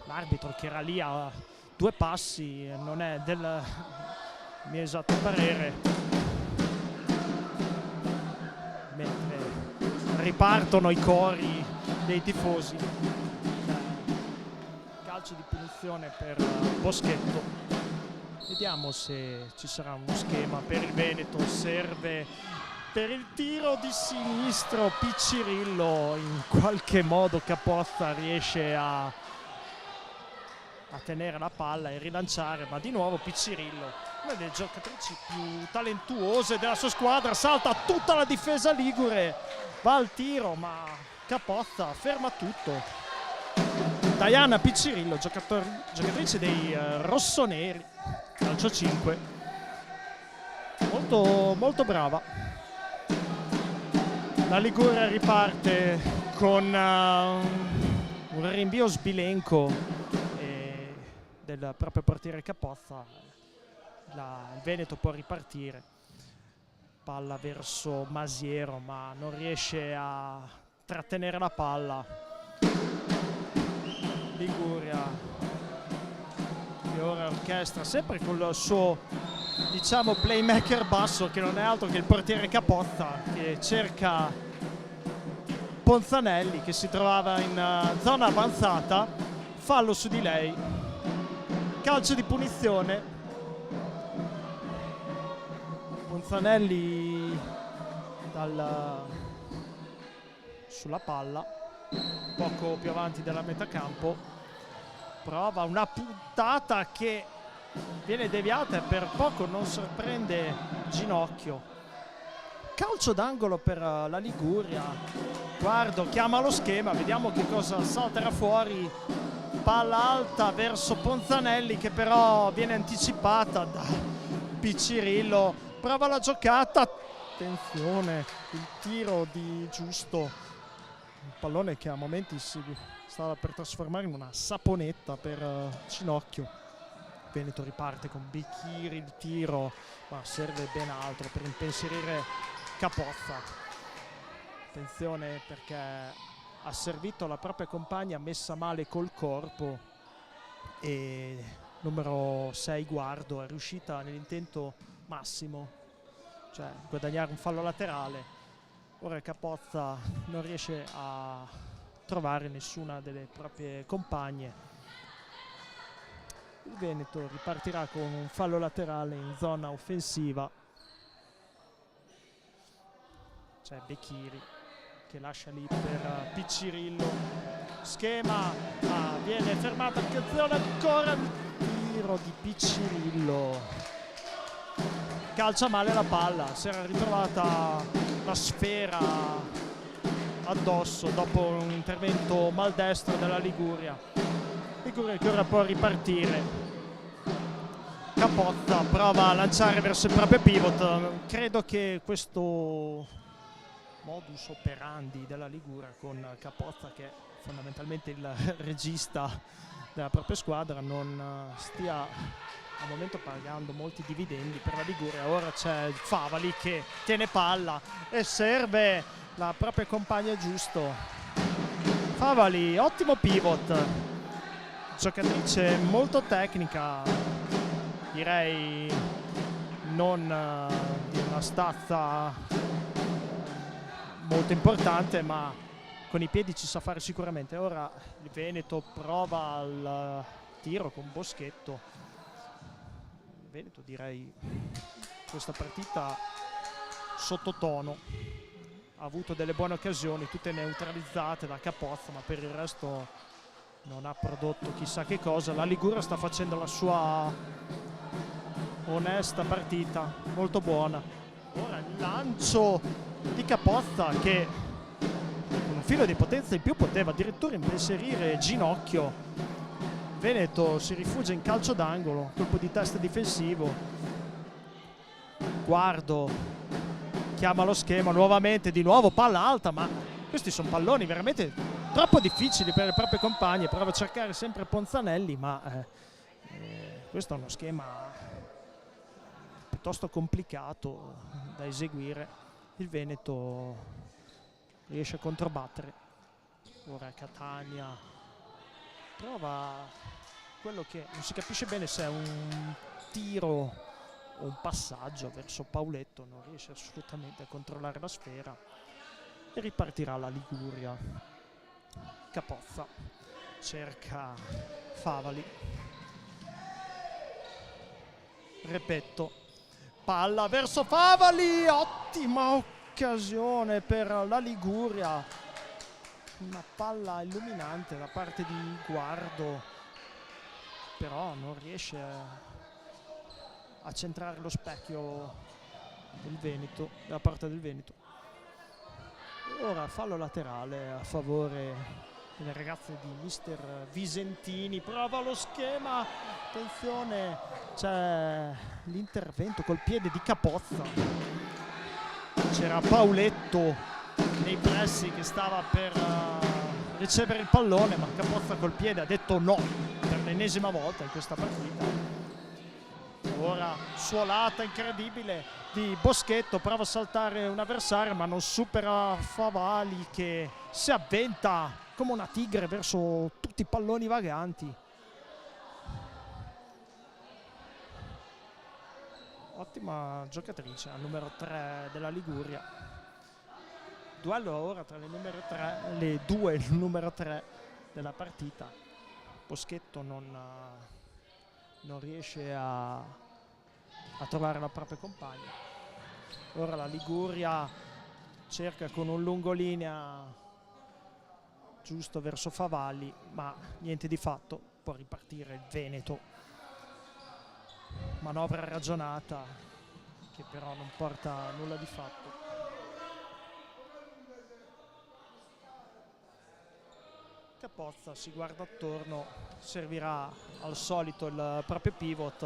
l'arbitro che era lì a 2 passi non è del mio esatto parere, mentre ripartono i cori dei tifosi. Calcio di punizione per Boschetto, vediamo se ci sarà uno schema per il Veneto. Serve per il tiro di sinistro Piccirillo, in qualche modo Capozza riesce a tenere la palla e rilanciare, ma di nuovo Piccirillo, una delle giocatrici più talentuose della sua squadra, salta tutta la difesa ligure, va al tiro ma Capozza ferma tutto. Diana Piccirillo, giocatrice dei rossoneri, calcio 5, molto, molto brava. La Liguria riparte con un rinvio sbilenco del proprio portiere Capozza. Il Veneto può ripartire, palla verso Masiero ma non riesce a trattenere la palla. Liguria che ora orchestra sempre con il suo, diciamo, playmaker basso, che non è altro che il portiere Capozza, che cerca Ponzanelli, che si trovava in zona avanzata. Fallo su di lei, calcio di punizione. Ponzanelli sulla palla, poco più avanti della metà campo, prova una puntata che viene deviata e per poco non sorprende Ginocchio. Calcio d'angolo per la Liguria. Guardo, chiama lo schema, vediamo che cosa salterà fuori. Palla alta verso Ponzanelli, che però viene anticipata da Piccirillo. Prova la giocata, attenzione, il tiro di Giusto, un pallone che a momenti si stava per trasformare in una saponetta per Ginocchio. Veneto riparte con Becchiri, il tiro, ma serve ben altro per impensierire Capozza. Attenzione, perché ha servito la propria compagna messa male col corpo, e numero 6 Guardo è riuscita nell'intento massimo, cioè guadagnare un fallo laterale. Ora Capozza non riesce a trovare nessuna delle proprie compagne. Il Veneto ripartirà con un fallo laterale in zona offensiva. C'è Becchiri che lascia lì per Piccirillo. Schema, viene fermata, attenzione, ancora il tiro di Piccirillo. Calcia male la palla, si era ritrovata la sfera addosso dopo un intervento maldestro della Liguria. Liguria che ora può ripartire. Capozza prova a lanciare verso il proprio pivot. Credo che questo modus operandi della Liguria, con Capozza che è fondamentalmente il regista della propria squadra, non stia al momento pagando molti dividendi per la Liguria. Ora c'è Favali che tiene palla e serve la propria compagna Giusto. Favali, ottimo pivot, giocatrice molto tecnica, direi non di una stazza molto importante, ma con i piedi ci sa fare sicuramente. Ora il Veneto prova il tiro con Boschetto. Il Veneto, direi, questa partita sottotono, ha avuto delle buone occasioni, tutte neutralizzate da Capozza, ma per il resto non ha prodotto chissà che cosa. La Liguria sta facendo la sua onesta partita, molto buona. Ora il lancio di Capozza, che con un filo di potenza in più poteva addirittura impensierire Ginocchio. Veneto si rifugia in calcio d'angolo, colpo di testa difensivo. Guardo chiama lo schema nuovamente, di nuovo palla alta, ma questi sono palloni veramente troppo difficili per le proprie compagne. Prova a cercare sempre Ponzanelli, ma questo è uno schema piuttosto complicato da eseguire. Il Veneto riesce a controbattere. Ora Catania prova quello che non si capisce bene se è un tiro o un passaggio verso Pauletto, non riesce assolutamente a controllare la sfera e ripartirà la Liguria. Capozza cerca Favali, Repetto, palla verso Favali, ottima occasione per la Liguria, una palla illuminante da parte di Guardo, però non riesce a centrare lo specchio del Veneto, dalla parte del Veneto. Ora fallo laterale a favore delle ragazze di mister Visentini. Prova lo schema, attenzione, c'è l'intervento col piede di Capozza. C'era Pauletto nei pressi che stava per ricevere il pallone, ma Capozza col piede ha detto no per l'ennesima volta in questa partita. Ora suolata incredibile di Boschetto, prova a saltare un avversario ma non supera Favali, che si avventa come una tigre verso tutti i palloni vaganti. ottima giocatrice, al numero 3 della Liguria. Duello ora tra le due numero 3 della partita. Poschetto non riesce a trovare la propria compagna. Ora la Liguria cerca con un lungolinea giusto verso Favalli, ma niente di fatto, può ripartire il Veneto. Manovra ragionata che però non porta a nulla di fatto. Capozza si guarda attorno, servirà al solito il proprio pivot,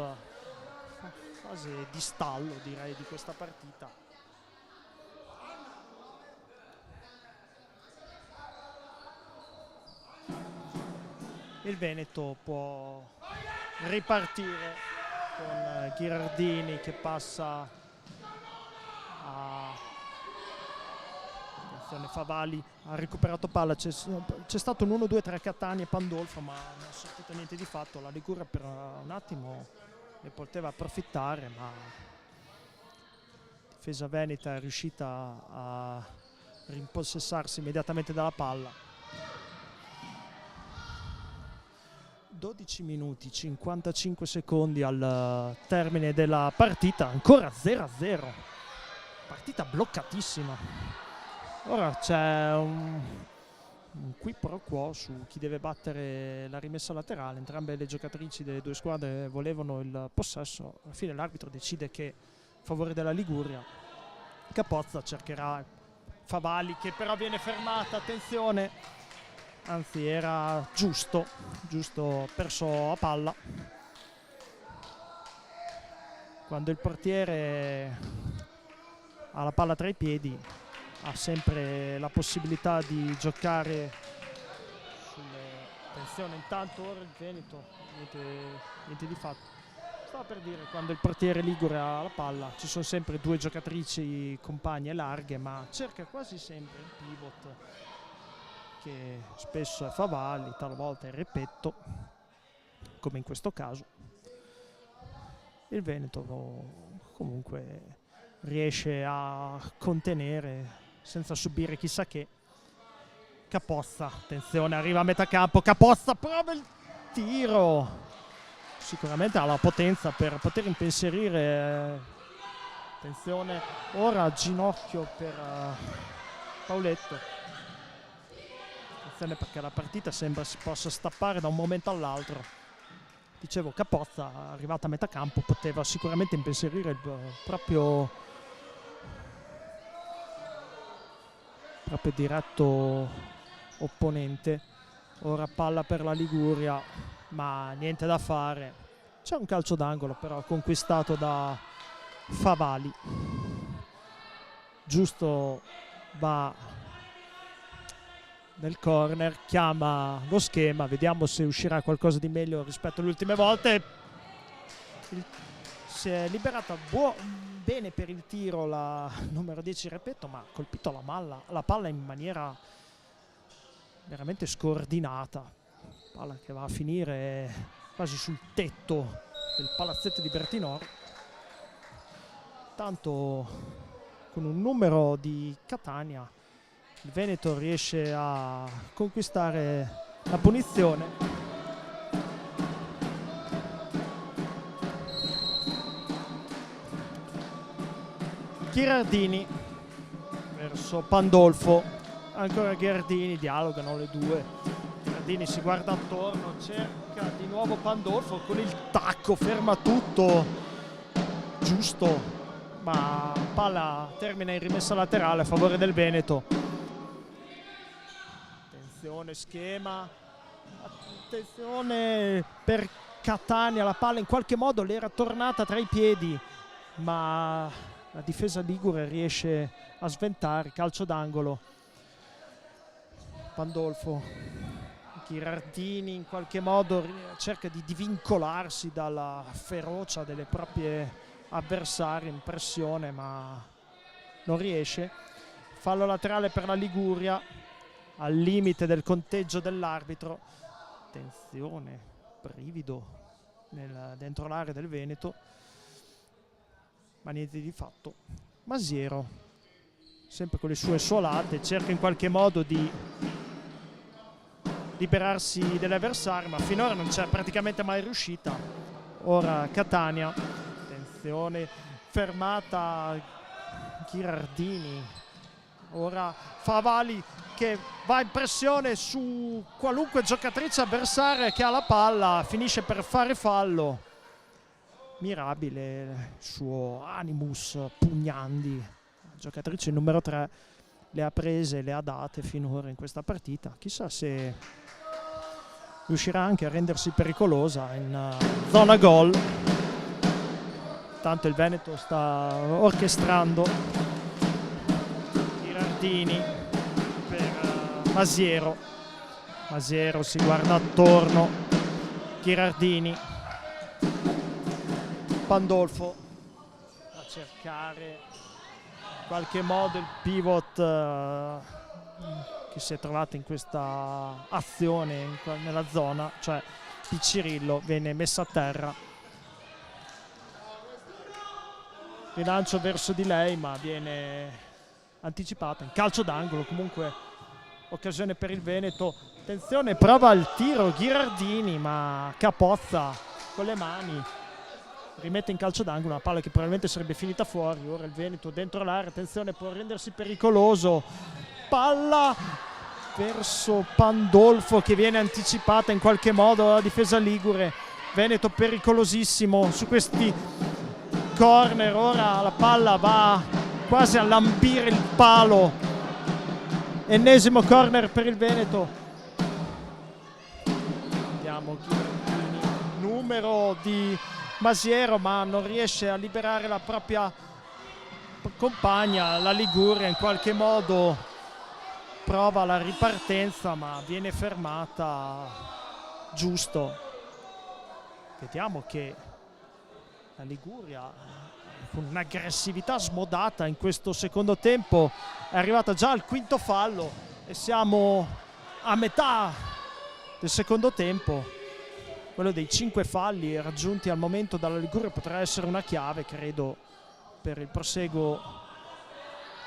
fase di stallo direi di questa partita. Il Veneto può ripartire con Ghirardini che passa a... attenzione, Favalli ha recuperato palla, c'è stato un 1-2 tra Catania e Pandolfo, ma non è sortito niente di fatto. La Liguria per un attimo ne poteva approfittare, ma la difesa veneta è riuscita a rimpossessarsi immediatamente dalla palla. 12 minuti 55 secondi al termine della partita, ancora 0-0, partita bloccatissima. Ora c'è un qui pro quo su chi deve battere la rimessa laterale. Entrambe le giocatrici delle due squadre volevano il possesso, alla fine l'arbitro decide che a favore della Liguria. Capozza cercherà Favalli che però viene fermata, attenzione, anzi era giusto perso a palla. Quando il portiere ha la palla tra i piedi ha sempre la possibilità di giocare attenzione, intanto ora il Veneto niente di fatto. Stavo per dire, quando il portiere ligure ha la palla ci sono sempre due giocatrici compagne larghe, ma cerca quasi sempre il pivot che spesso è Favalli, talvolta è Repetto, come in questo caso. Il Veneto comunque riesce a contenere senza subire chissà che. Capozza, attenzione, arriva a metà campo, Capozza prova il tiro, sicuramente ha la potenza per poter impensierire. Attenzione, ora ginocchio per Pauletto. Attenzione perché la partita sembra si possa stappare da un momento all'altro. Dicevo, Capozza, arrivata a metà campo, poteva sicuramente impensierire il proprio diretto opponente. Ora palla per la Liguria, ma niente da fare. C'è un calcio d'angolo però conquistato da Favalli. Giusto va nel corner, chiama lo schema, vediamo se uscirà qualcosa di meglio rispetto alle ultime volte. Si è liberata bene per il tiro la numero 10 Repetto, ma ha colpito la palla in maniera veramente scordinata, palla che va a finire quasi sul tetto del palazzetto di Bertinoro. Tanto con un numero di Catania il Veneto riesce a conquistare la punizione. Ghirardini verso Pandolfo, ancora Ghirardini, dialogano le due. Ghirardini si guarda attorno, cerca di nuovo Pandolfo con il tacco, ferma tutto, giusto, ma palla termina in rimessa laterale a favore del Veneto. Attenzione, schema, attenzione per Catania, la palla in qualche modo le era tornata tra i piedi, ma la difesa ligure riesce a sventare, calcio d'angolo. Pandolfo, Ghirardini in qualche modo cerca di divincolarsi dalla ferocia delle proprie avversarie in pressione, ma non riesce. Fallo laterale per la Liguria, al limite del conteggio dell'arbitro. Attenzione, brivido dentro l'area del Veneto. ma niente di fatto. Masiero, sempre con le sue suolate, cerca in qualche modo di liberarsi dell'avversario, ma finora non c'è praticamente mai riuscita. Ora Catania, attenzione, fermata Ghirardini, ora Favali che va in pressione su qualunque giocatrice avversaria che ha la palla, finisce per fare fallo. Mirabile il suo animus pugnandi, la giocatrice numero 3 le ha prese, le ha date finora in questa partita, chissà se riuscirà anche a rendersi pericolosa in zona gol. Tanto il Veneto sta orchestrando. Ghirardini per Masiero si guarda attorno, Ghirardini, Pandolfo a cercare in qualche modo il pivot che si è trovato in questa azione nella zona, cioè Piccirillo, viene messa a terra. Rilancio verso di lei, ma viene anticipata in calcio d'angolo. Comunque occasione per il Veneto. Attenzione, prova il tiro Ghirardini, ma capozza con le mani, rimette in calcio d'angolo una palla che probabilmente sarebbe finita fuori. Ora il Veneto dentro l'area, attenzione, può rendersi pericoloso, palla verso Pandolfo che viene anticipata in qualche modo dalla difesa ligure. Veneto pericolosissimo su questi corner, ora la palla va quasi a lambire il palo. Ennesimo corner per il Veneto. Vediamo Ghirardini, numero di Masiero, ma non riesce a liberare la propria compagna. La Liguria in qualche modo prova la ripartenza, ma viene fermata giusto. Vediamo che la Liguria, con un'aggressività smodata in questo secondo tempo, è arrivata già al quinto fallo e siamo a metà del secondo tempo. Quello dei 5 falli raggiunti al momento dalla Liguria potrà essere una chiave, credo, per il proseguo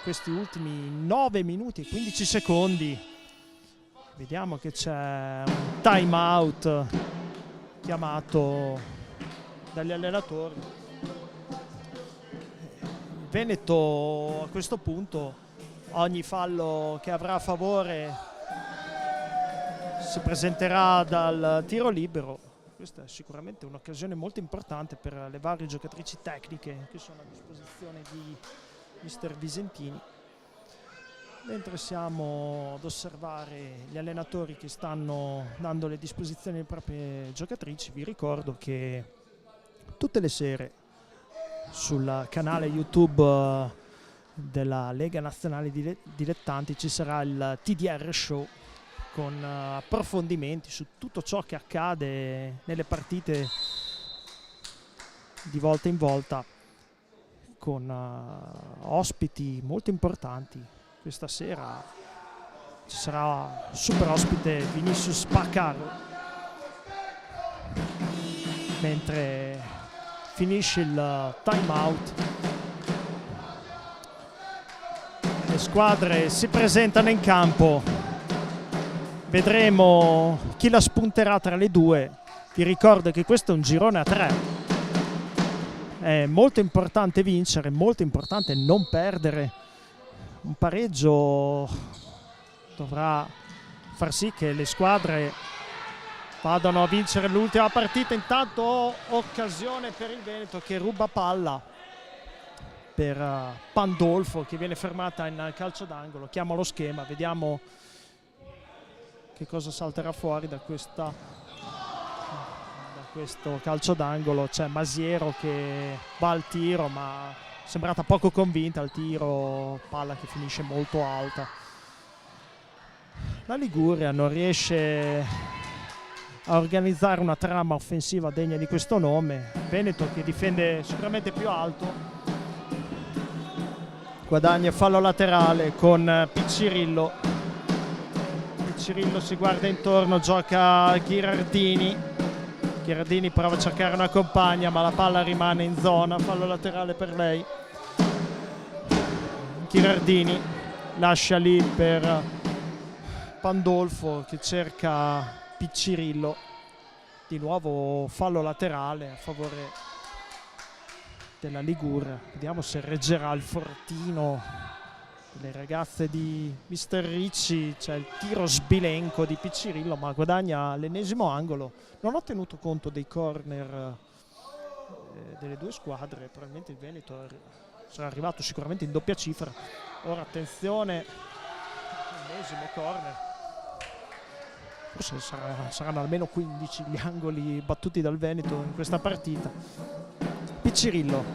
questi ultimi 9 minuti e 15 secondi. Vediamo che c'è un time out chiamato dagli allenatori. Il Veneto a questo punto, ogni fallo che avrà a favore si presenterà dal tiro libero. Questa è sicuramente un'occasione molto importante per le varie giocatrici tecniche che sono a disposizione di mister Visentini. Mentre siamo ad osservare gli allenatori che stanno dando le disposizioni alle proprie giocatrici, vi ricordo che tutte le sere sul canale YouTube della Lega Nazionale Dilettanti ci sarà il TDR Show con approfondimenti su tutto ciò che accade nelle partite di volta in volta, con ospiti molto importanti. Questa sera ci sarà super ospite Vinicius Paccaro, mentre finisce il time out. Le squadre si presentano in campo, vedremo chi la spunterà tra le due. Vi ricordo che questo è un girone a 3, è molto importante vincere, molto importante non perdere. Un pareggio dovrà far sì che le squadre vadano a vincere l'ultima partita. Intanto occasione per il Veneto che ruba palla per Pandolfo, che viene fermata in calcio d'angolo. Chiama lo schema, vediamo che cosa salterà fuori da questo calcio d'angolo. C'è Masiero che va al tiro, ma sembrata poco convinta al tiro, palla che finisce molto alta. La Liguria non riesce a organizzare una trama offensiva degna di questo nome. Veneto che difende sicuramente più alto, guadagna fallo laterale con Piccirillo. Piccirillo si guarda intorno, gioca Ghirardini Ghirardini prova a cercare una compagna, ma la palla rimane in zona, fallo laterale per lei. Ghirardini lascia lì per Pandolfo che cerca Piccirillo. Di nuovo fallo laterale a favore della Liguria. Vediamo se reggerà il fortino delle ragazze di Mister Ricci. C'è il tiro sbilenco di Piccirillo, ma guadagna l'ennesimo angolo. Non ho tenuto conto dei corner delle due squadre, probabilmente il Veneto sarà arrivato sicuramente in doppia cifra. Ora attenzione, l'ennesimo corner. Forse saranno almeno 15 gli angoli battuti dal Veneto in questa partita. Piccirillo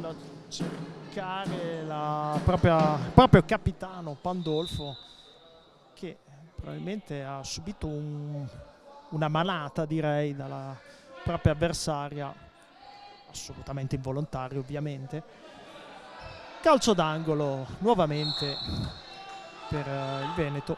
a cercare il proprio capitano Pandolfo, che probabilmente ha subito una manata, direi, dalla propria avversaria, assolutamente involontario ovviamente. Calcio d'angolo nuovamente per il Veneto.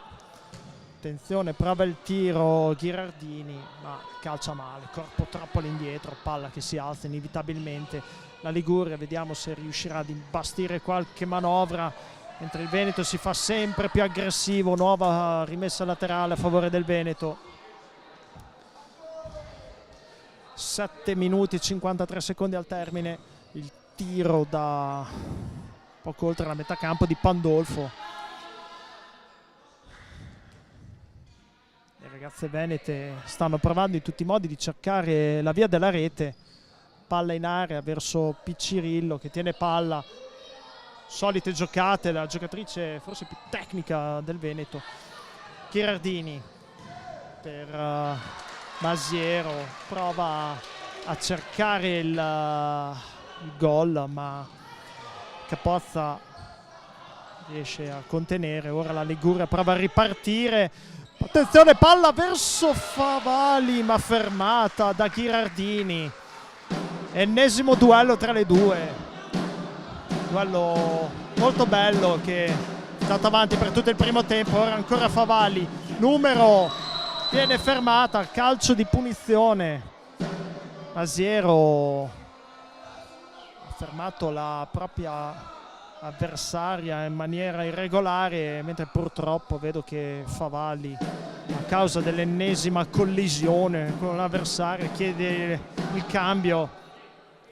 Attenzione, prova il tiro Ghirardini, ma calcia male, corpo troppo all'indietro, palla che si alza inevitabilmente. La Liguria, vediamo se riuscirà ad imbastire qualche manovra, mentre il Veneto si fa sempre più aggressivo. Nuova rimessa laterale a favore del Veneto. 7 minuti e 53 secondi al termine. Il tiro da poco oltre la metà campo di Pandolfo. Le ragazze venete stanno provando in tutti i modi di cercare la via della rete. Palla in area verso Piccirillo che tiene palla. Solite giocate, la giocatrice forse più tecnica del Veneto. Ghirardini per Masiero, prova a cercare il gol, ma Capozza riesce a contenere. Ora la Liguria prova a ripartire. Attenzione, palla verso Favali, ma fermata da Ghirardini. Ennesimo duello tra le due. Duello molto bello che è stato avanti per tutto il primo tempo. Ora ancora Favali. Numero viene fermata. Calcio di punizione. Masiero ha fermato la propria avversaria in maniera irregolare, mentre purtroppo vedo che Favali, a causa dell'ennesima collisione con l'avversaria, chiede il cambio.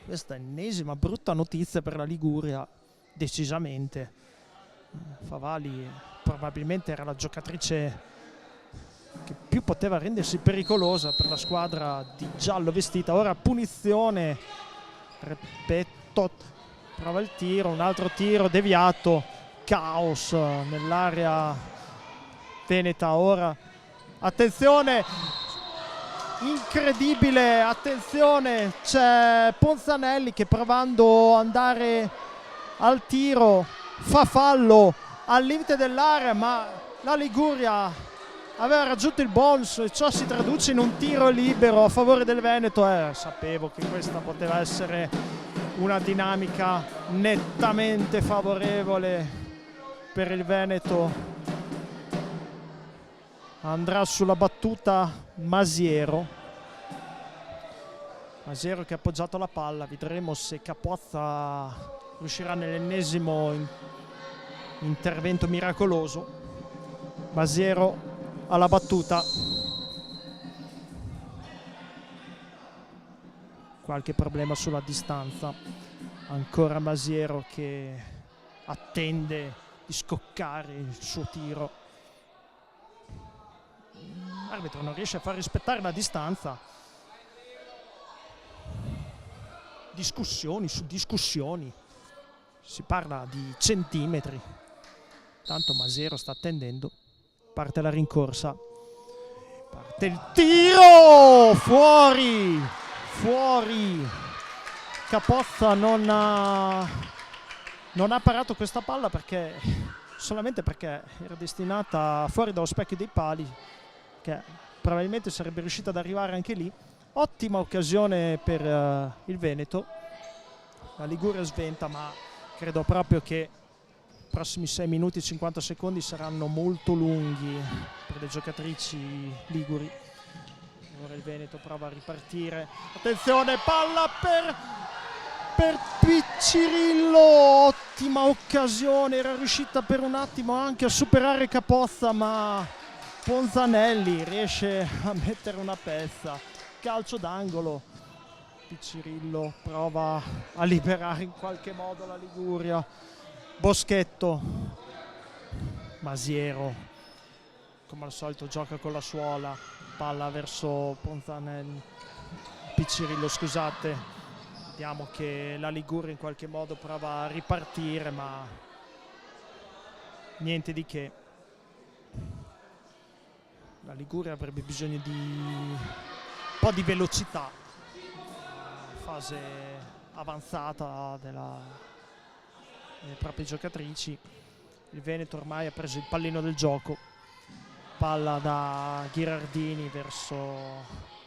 Questa ennesima brutta notizia per la Liguria, decisamente. Favali probabilmente era la giocatrice che più poteva rendersi pericolosa per la squadra di giallo vestita. Ora punizione, ripeto, prova il tiro, un altro tiro deviato, caos nell'area veneta. Ora attenzione, incredibile, attenzione, c'è Ponzanelli che provando ad andare al tiro fa fallo al limite dell'area, ma la Liguria aveva raggiunto il bonus e ciò si traduce in un tiro libero a favore del Veneto. Sapevo che questa poteva essere una dinamica nettamente favorevole per il Veneto. Andrà sulla battuta Masiero che ha appoggiato la palla. Vedremo se Capozza riuscirà nell'ennesimo intervento miracoloso. Masiero alla battuta. Qualche problema sulla distanza. Ancora Masiero che attende di scoccare il suo tiro. L'arbitro non riesce a far rispettare la distanza. Discussioni su discussioni. Si parla di centimetri. Tanto Masiero sta attendendo. Parte la rincorsa. Parte il tiro! Fuori! Capozza non ha parato questa palla solamente perché era destinata fuori dallo specchio dei pali, che probabilmente sarebbe riuscita ad arrivare anche lì. Ottima occasione per il Veneto. La Liguria sventa, ma credo proprio che i prossimi 6 minuti e 50 secondi saranno molto lunghi per le giocatrici liguri. Ora il Veneto prova a ripartire, attenzione, palla per Piccirillo, ottima occasione, era riuscita per un attimo anche a superare Capozza, ma Ponzanelli riesce a mettere una pezza, calcio d'angolo. Piccirillo prova a liberare in qualche modo la Liguria, Boschetto, Masiero come al solito gioca con la suola, palla verso Ponzanelli, Piccirillo, scusate, vediamo che la Liguria in qualche modo prova a ripartire, ma niente di che. La Liguria avrebbe bisogno di un po' di velocità, fase avanzata delle proprie giocatrici. Il Veneto ormai ha preso il pallino del gioco, palla da Ghirardini verso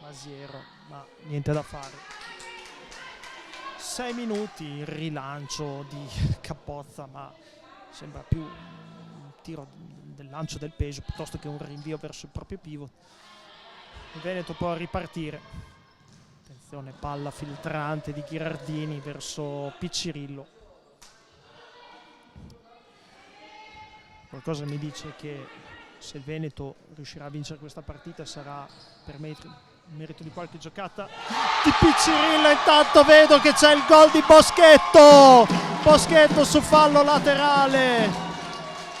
Masiero, ma niente da fare. 6 minuti, il rilancio di Capozza, ma sembra più un tiro del lancio del peso piuttosto che un rinvio verso il proprio pivot. Il Veneto può ripartire, attenzione, palla filtrante di Ghirardini verso Piccirillo. Qualcosa mi dice che se il Veneto riuscirà a vincere questa partita sarà per merito di qualche giocata di Piccirillo. Intanto vedo che c'è il gol di Boschetto, Boschetto su fallo laterale,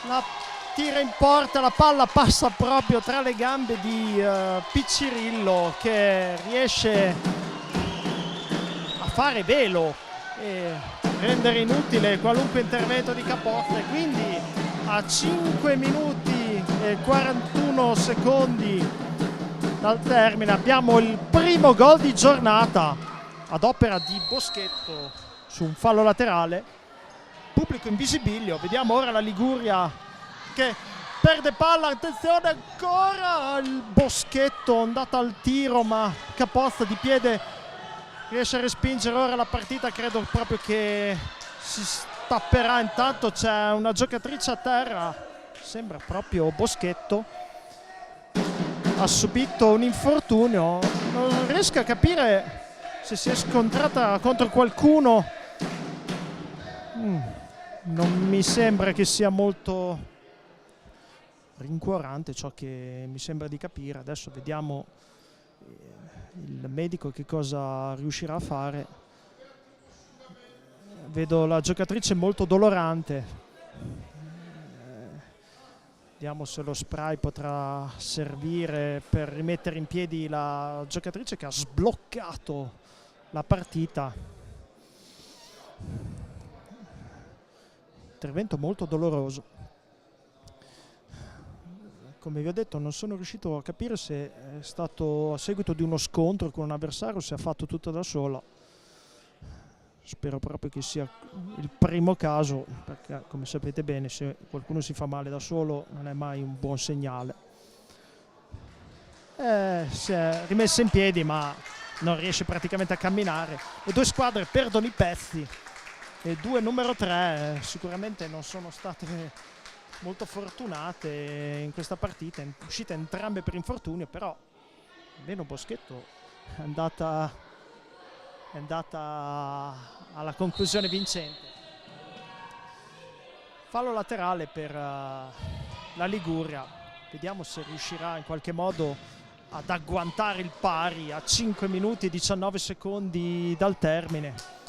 la tira in porta, la palla passa proprio tra le gambe di Piccirillo, che riesce a fare velo e rendere inutile qualunque intervento di Capozza, e quindi a 5 minuti e 41 secondi dal termine abbiamo il primo gol di giornata ad opera di Boschetto su un fallo laterale. Pubblico in visibilio, vediamo ora la Liguria che perde palla, attenzione ancora il Boschetto, andata al tiro ma Capozza di piede riesce a respingere ora la partita. Credo proprio che si stapperà, intanto c'è una giocatrice a terra, sembra proprio Boschetto, ha subito un infortunio, non riesco a capire se si è scontrata contro qualcuno, non mi sembra che sia molto rincuorante ciò che mi sembra di capire. Adesso vediamo il medico che cosa riuscirà a fare. Vedo la giocatrice molto dolorante, vediamo se lo spray potrà servire per rimettere in piedi la giocatrice che ha sbloccato la partita. Intervento molto doloroso. Come vi ho detto, non sono riuscito a capire se è stato a seguito di uno scontro con un avversario o se ha fatto tutto da sola. Spero proprio che sia il primo caso, perché come sapete bene se qualcuno si fa male da solo non è mai un buon segnale. Si è rimessa in piedi ma non riesce praticamente a camminare. Le due squadre perdono i pezzi, le due numero 3 sicuramente non sono state molto fortunate in questa partita, uscite entrambe per infortunio, però almeno Boschetto è andata alla conclusione vincente. Fallo laterale per la Liguria, vediamo se riuscirà in qualche modo ad agguantare il pari a 5 minuti e 19 secondi dal termine.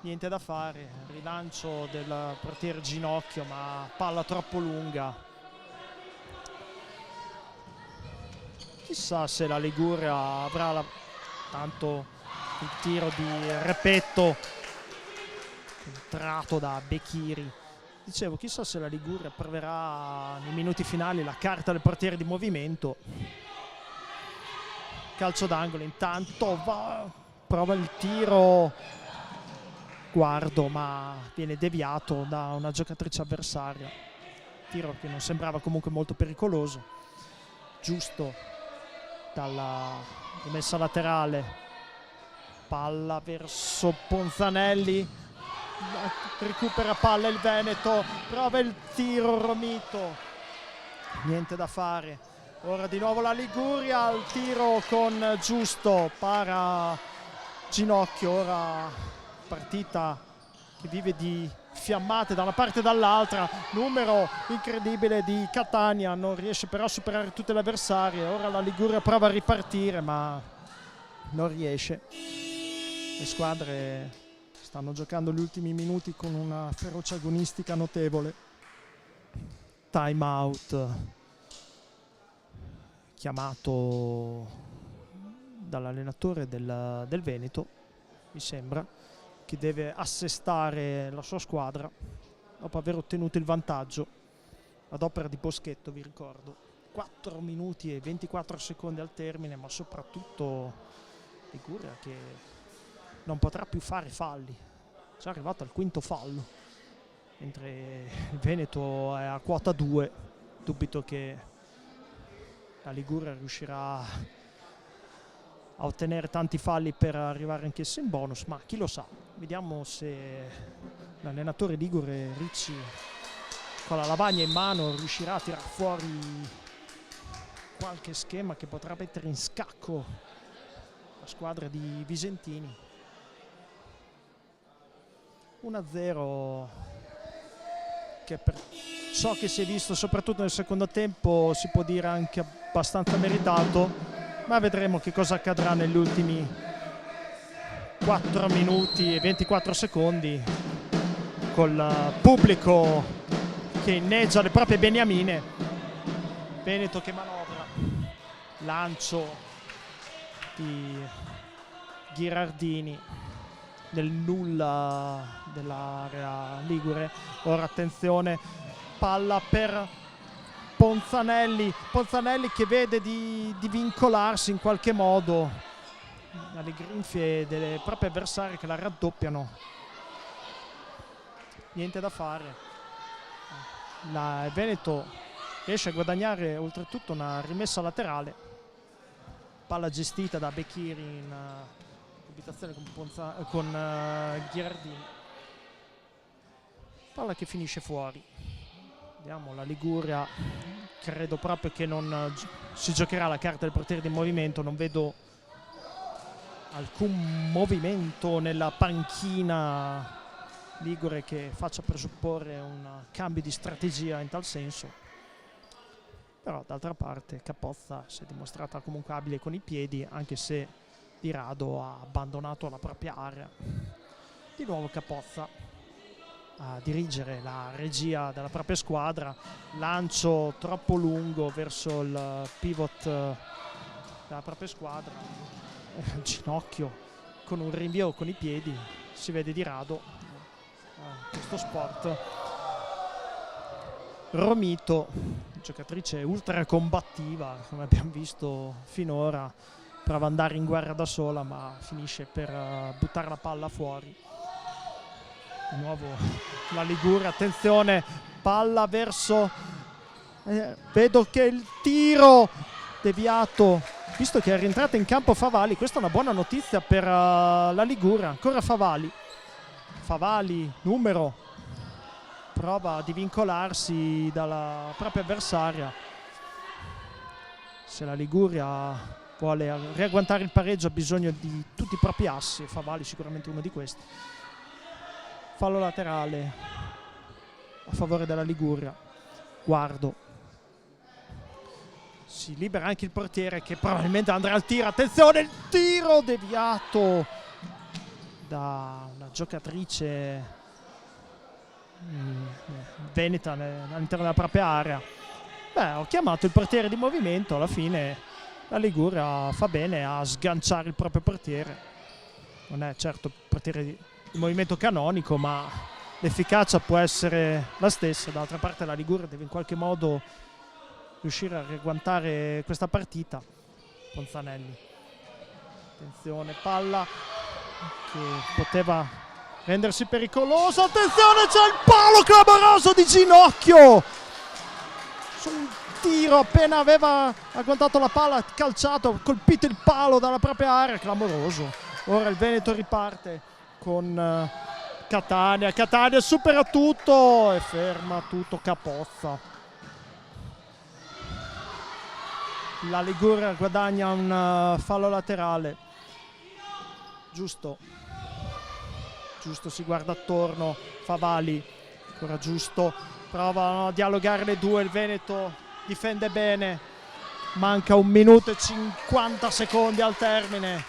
Niente da fare, rilancio del portiere Ginocchio, ma palla troppo lunga. Chissà se la Liguria avrà tanto il tiro di Repetto entrato da Bechiri. Dicevo, chissà se la Liguria proverà nei minuti finali la carta del portiere di movimento. Calcio d'angolo, intanto prova il tiro, guardo, ma viene deviato da una giocatrice avversaria. Tiro che non sembrava comunque molto pericoloso. Giusto dalla rimessa laterale, palla verso Ponzanelli, recupera palla il Veneto, prova il tiro Romito, niente da fare, Ora di nuovo la Liguria al tiro con Giusto, para Ginocchio. Ora partita che vive di fiammate da una parte e dall'altra, numero incredibile di Catania, non riesce però a superare tutte le avversarie. Ora la Liguria prova a ripartire ma non riesce. Le squadre stanno giocando gli ultimi minuti con una ferocia agonistica notevole. Time out chiamato dall'allenatore del Veneto, mi sembra, che deve assestare la sua squadra dopo aver ottenuto il vantaggio ad opera di Boschetto, vi ricordo. 4 minuti e 24 secondi al termine, ma soprattutto Liguria che non potrà più fare falli. È già arrivato al quinto fallo, mentre il Veneto è a quota 2. Dubito che la Liguria riuscirà a ottenere tanti falli per arrivare anch'esso in bonus, ma chi lo sa. Vediamo se l'allenatore ligure Ricci con la lavagna in mano riuscirà a tirare fuori qualche schema che potrà mettere in scacco la squadra di Visentini. 1-0 che per ciò che si è visto soprattutto nel secondo tempo si può dire anche abbastanza meritato, ma vedremo che cosa accadrà negli ultimi 4 minuti e 24 secondi col pubblico che inneggia le proprie beniamine. Veneto che manovra, lancio di Ghirardini nel nulla dell'area ligure. Ora attenzione, palla per Ponzanelli che vede di vincolarsi in qualche modo dalle grinfie delle proprie avversarie che la raddoppiano. Niente da fare, il Veneto riesce a guadagnare oltretutto una rimessa laterale, palla gestita da Becchiri in abitazione con Ghirardini, palla che finisce fuori. Vediamo la Liguria, credo proprio che non si giocherà la carta del portiere di movimento, non vedo alcun movimento nella panchina ligure che faccia presupporre un cambio di strategia in tal senso. Però d'altra parte Capozza si è dimostrata comunque abile con i piedi, anche se di rado ha abbandonato la propria area. Di nuovo Capozza a dirigere la regia della propria squadra, lancio troppo lungo verso il pivot della propria squadra, Ginocchio con un rinvio con i piedi, si vede di rado questo sport. Romito, giocatrice ultra combattiva come abbiamo visto finora, prova ad andare in guerra da sola ma finisce per buttare la palla fuori. Di nuovo la Liguria, attenzione, palla verso vedo che il tiro deviato, visto che è rientrata in campo Favali. Questa è una buona notizia per la Liguria. Ancora Favali, numero, prova a divincolarsi dalla propria avversaria. Se la Liguria vuole riagguantare il pareggio ha bisogno di tutti i propri assi, Favali sicuramente uno di questi. Fallo laterale a favore della Liguria. Guardo, si libera anche il portiere che probabilmente andrà al tiro. Attenzione, il tiro deviato da una giocatrice veneta all'interno della propria area. Ho chiamato il portiere di movimento, alla fine la Liguria fa bene a sganciare il proprio portiere. Non è certo il portiere di movimento canonico, ma l'efficacia può essere la stessa. D'altra parte la Liguria deve in qualche modo riuscire a riagguantare questa partita. Ponzanelli, attenzione, palla che poteva rendersi pericolosa, attenzione, c'è il palo clamoroso di Ginocchio sul tiro, appena aveva agguantato la palla, calciato, colpito il palo dalla propria area, clamoroso. Ora il Veneto riparte con Catania supera tutto e ferma tutto Capozza. La Liguria guadagna un fallo laterale. Giusto, si guarda attorno, Favali, ancora Giusto, provano a dialogare le due, il Veneto difende bene, manca 1 minuto e 50 secondi al termine,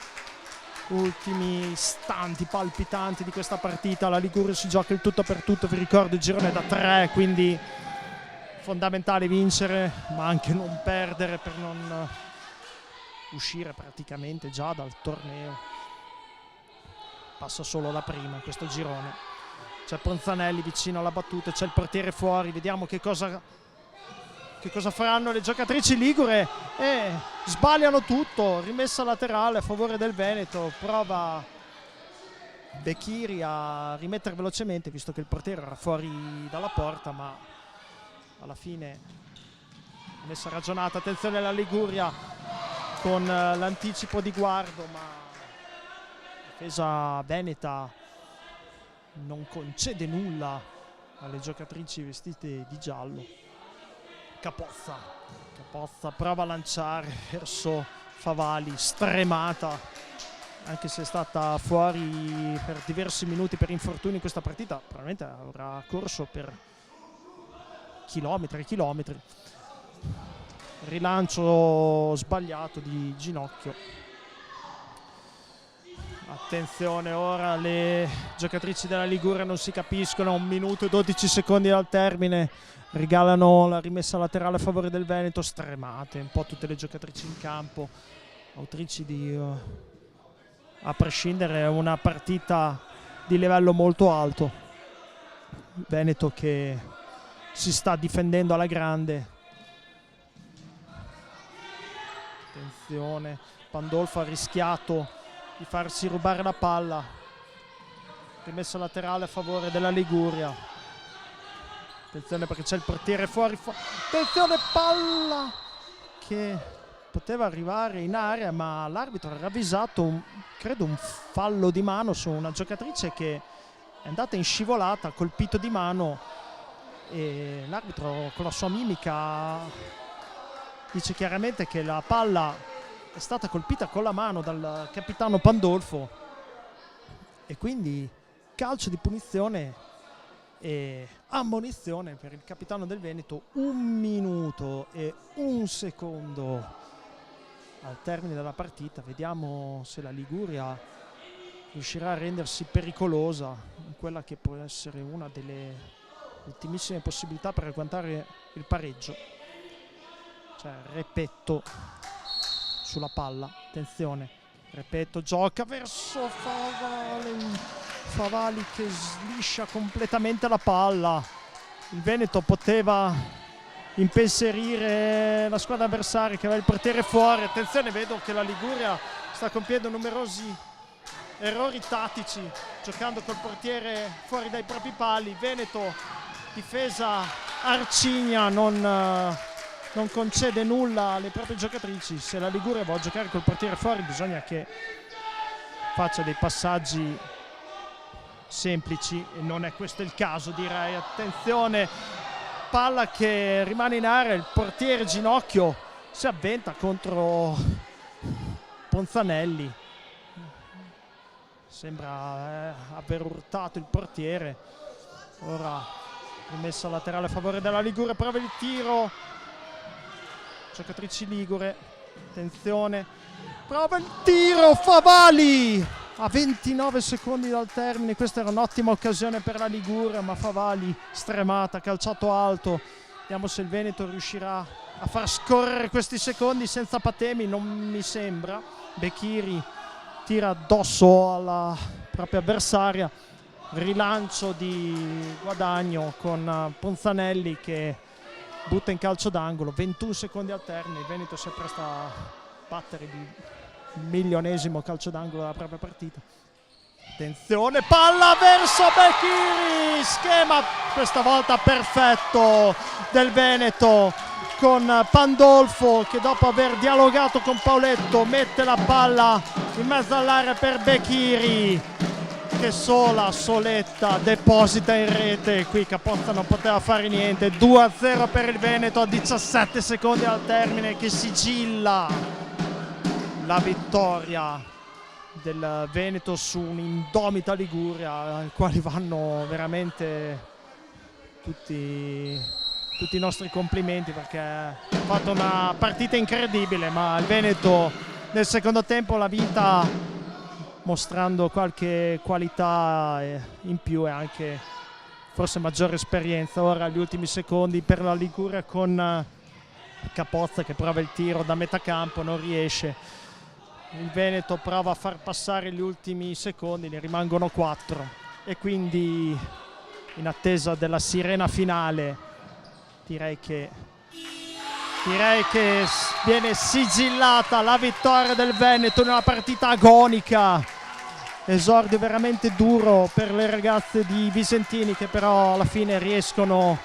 ultimi istanti palpitanti di questa partita. La Liguria si gioca il tutto per tutto, vi ricordo il girone da 3, quindi fondamentale vincere ma anche non perdere per non uscire praticamente già dal torneo. Passa solo la prima in questo girone. C'è Ponzanelli vicino alla battuta, c'è il portiere fuori, vediamo che cosa faranno le giocatrici ligure, e sbagliano tutto. Rimessa laterale a favore del Veneto, prova Becchiri a rimettere velocemente visto che il portiere era fuori dalla porta, ma alla fine messa ragionata. Attenzione alla Liguria con l'anticipo di guardo, ma difesa veneta non concede nulla alle giocatrici vestite di giallo. Capozza prova a lanciare verso Favali, stremata, anche se è stata fuori per diversi minuti per infortuni in questa partita, probabilmente avrà corso per chilometri e chilometri. Rilancio sbagliato di ginocchio. Attenzione, ora le giocatrici della Liguria non si capiscono, 1 minuto e 12 secondi dal termine, regalano la rimessa laterale a favore del Veneto, stremate un po' tutte le giocatrici in campo, autrici di a prescindere una partita di livello molto alto. Il Veneto che si sta difendendo alla grande. Attenzione, Pandolfo ha rischiato di farsi rubare la palla, rimessa laterale a favore della Liguria. Attenzione perché c'è il portiere fuori, attenzione, palla che poteva arrivare in area, ma l'arbitro ha ravvisato credo un fallo di mano su una giocatrice che è andata in scivolata, ha colpito di mano, e l'arbitro con la sua mimica dice chiaramente che la palla è stata colpita con la mano dal capitano Pandolfo, e quindi calcio di punizione e ammonizione per il capitano del Veneto. 1 minuto e 1 secondo al termine della partita. Vediamo se la Liguria riuscirà a rendersi pericolosa in quella che può essere una delle ultimissime possibilità per agguantare il pareggio. Cioè Repetto sulla palla, attenzione, Repetto gioca verso Favali che sliscia completamente la palla. Il Veneto poteva impensierire la squadra avversaria che aveva il portiere fuori. Attenzione, vedo che la Liguria sta compiendo numerosi errori tattici giocando col portiere fuori dai propri pali. Veneto, difesa arcigna, non concede nulla alle proprie giocatrici. Se la Liguria vuole giocare col portiere fuori bisogna che faccia dei passaggi semplici, e non è questo il caso, direi. Attenzione, palla che rimane in area, il portiere Ginocchio si avventa contro Ponzanelli, sembra aver urtato il portiere. Ora rimessa laterale a favore della Liguria, prova il tiro, giocatrici ligure, attenzione, prova il tiro, Favali a 29 secondi dal termine. Questa era un'ottima occasione per la Liguria, ma Favali stremata, calciato alto. Vediamo se il Veneto riuscirà a far scorrere questi secondi senza patemi, non mi sembra. Becchiri tira addosso alla propria avversaria, rilancio di guadagno con Ponzanelli che butta in calcio d'angolo. 21 secondi al termine, il Veneto si appresta a battere il 1.000.000esimo calcio d'angolo della propria partita. Attenzione, palla verso Becchiri, schema questa volta perfetto del Veneto con Pandolfo che dopo aver dialogato con Pauletto mette la palla in mezzo all'area per Becchiri. che Soletta deposita in rete. Qui Capozza non poteva fare niente. 2-0 per il Veneto a 17 secondi al termine, che sigilla la vittoria del Veneto su un'indomita Liguria, ai quali vanno veramente tutti i nostri complimenti, perché ha fatto una partita incredibile, ma il Veneto nel secondo tempo l'ha vinta mostrando qualche qualità in più e anche forse maggiore esperienza. Ora gli ultimi secondi per la Liguria con Capozza che prova il tiro da metà campo, non riesce. Il Veneto prova a far passare gli ultimi secondi, ne rimangono 4 e quindi in attesa della sirena finale direi che viene sigillata la vittoria del Veneto in una partita agonica. Esordio veramente duro per le ragazze di Visentini, che però alla fine riescono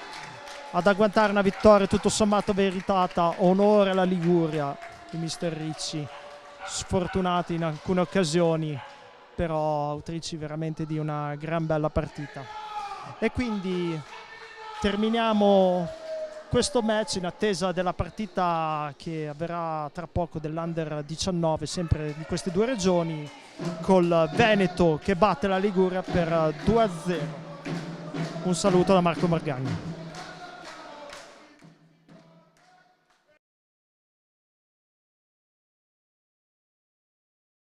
ad agguantare una vittoria tutto sommato meritata. Onore alla Liguria, i mister Ricci, sfortunati in alcune occasioni, però autrici veramente di una gran bella partita. E quindi terminiamo questo match in attesa della partita che avverrà tra poco dell'Under 19, sempre di queste due regioni, col Veneto che batte la Liguria per 2-0. Un saluto da Marco Morgagni.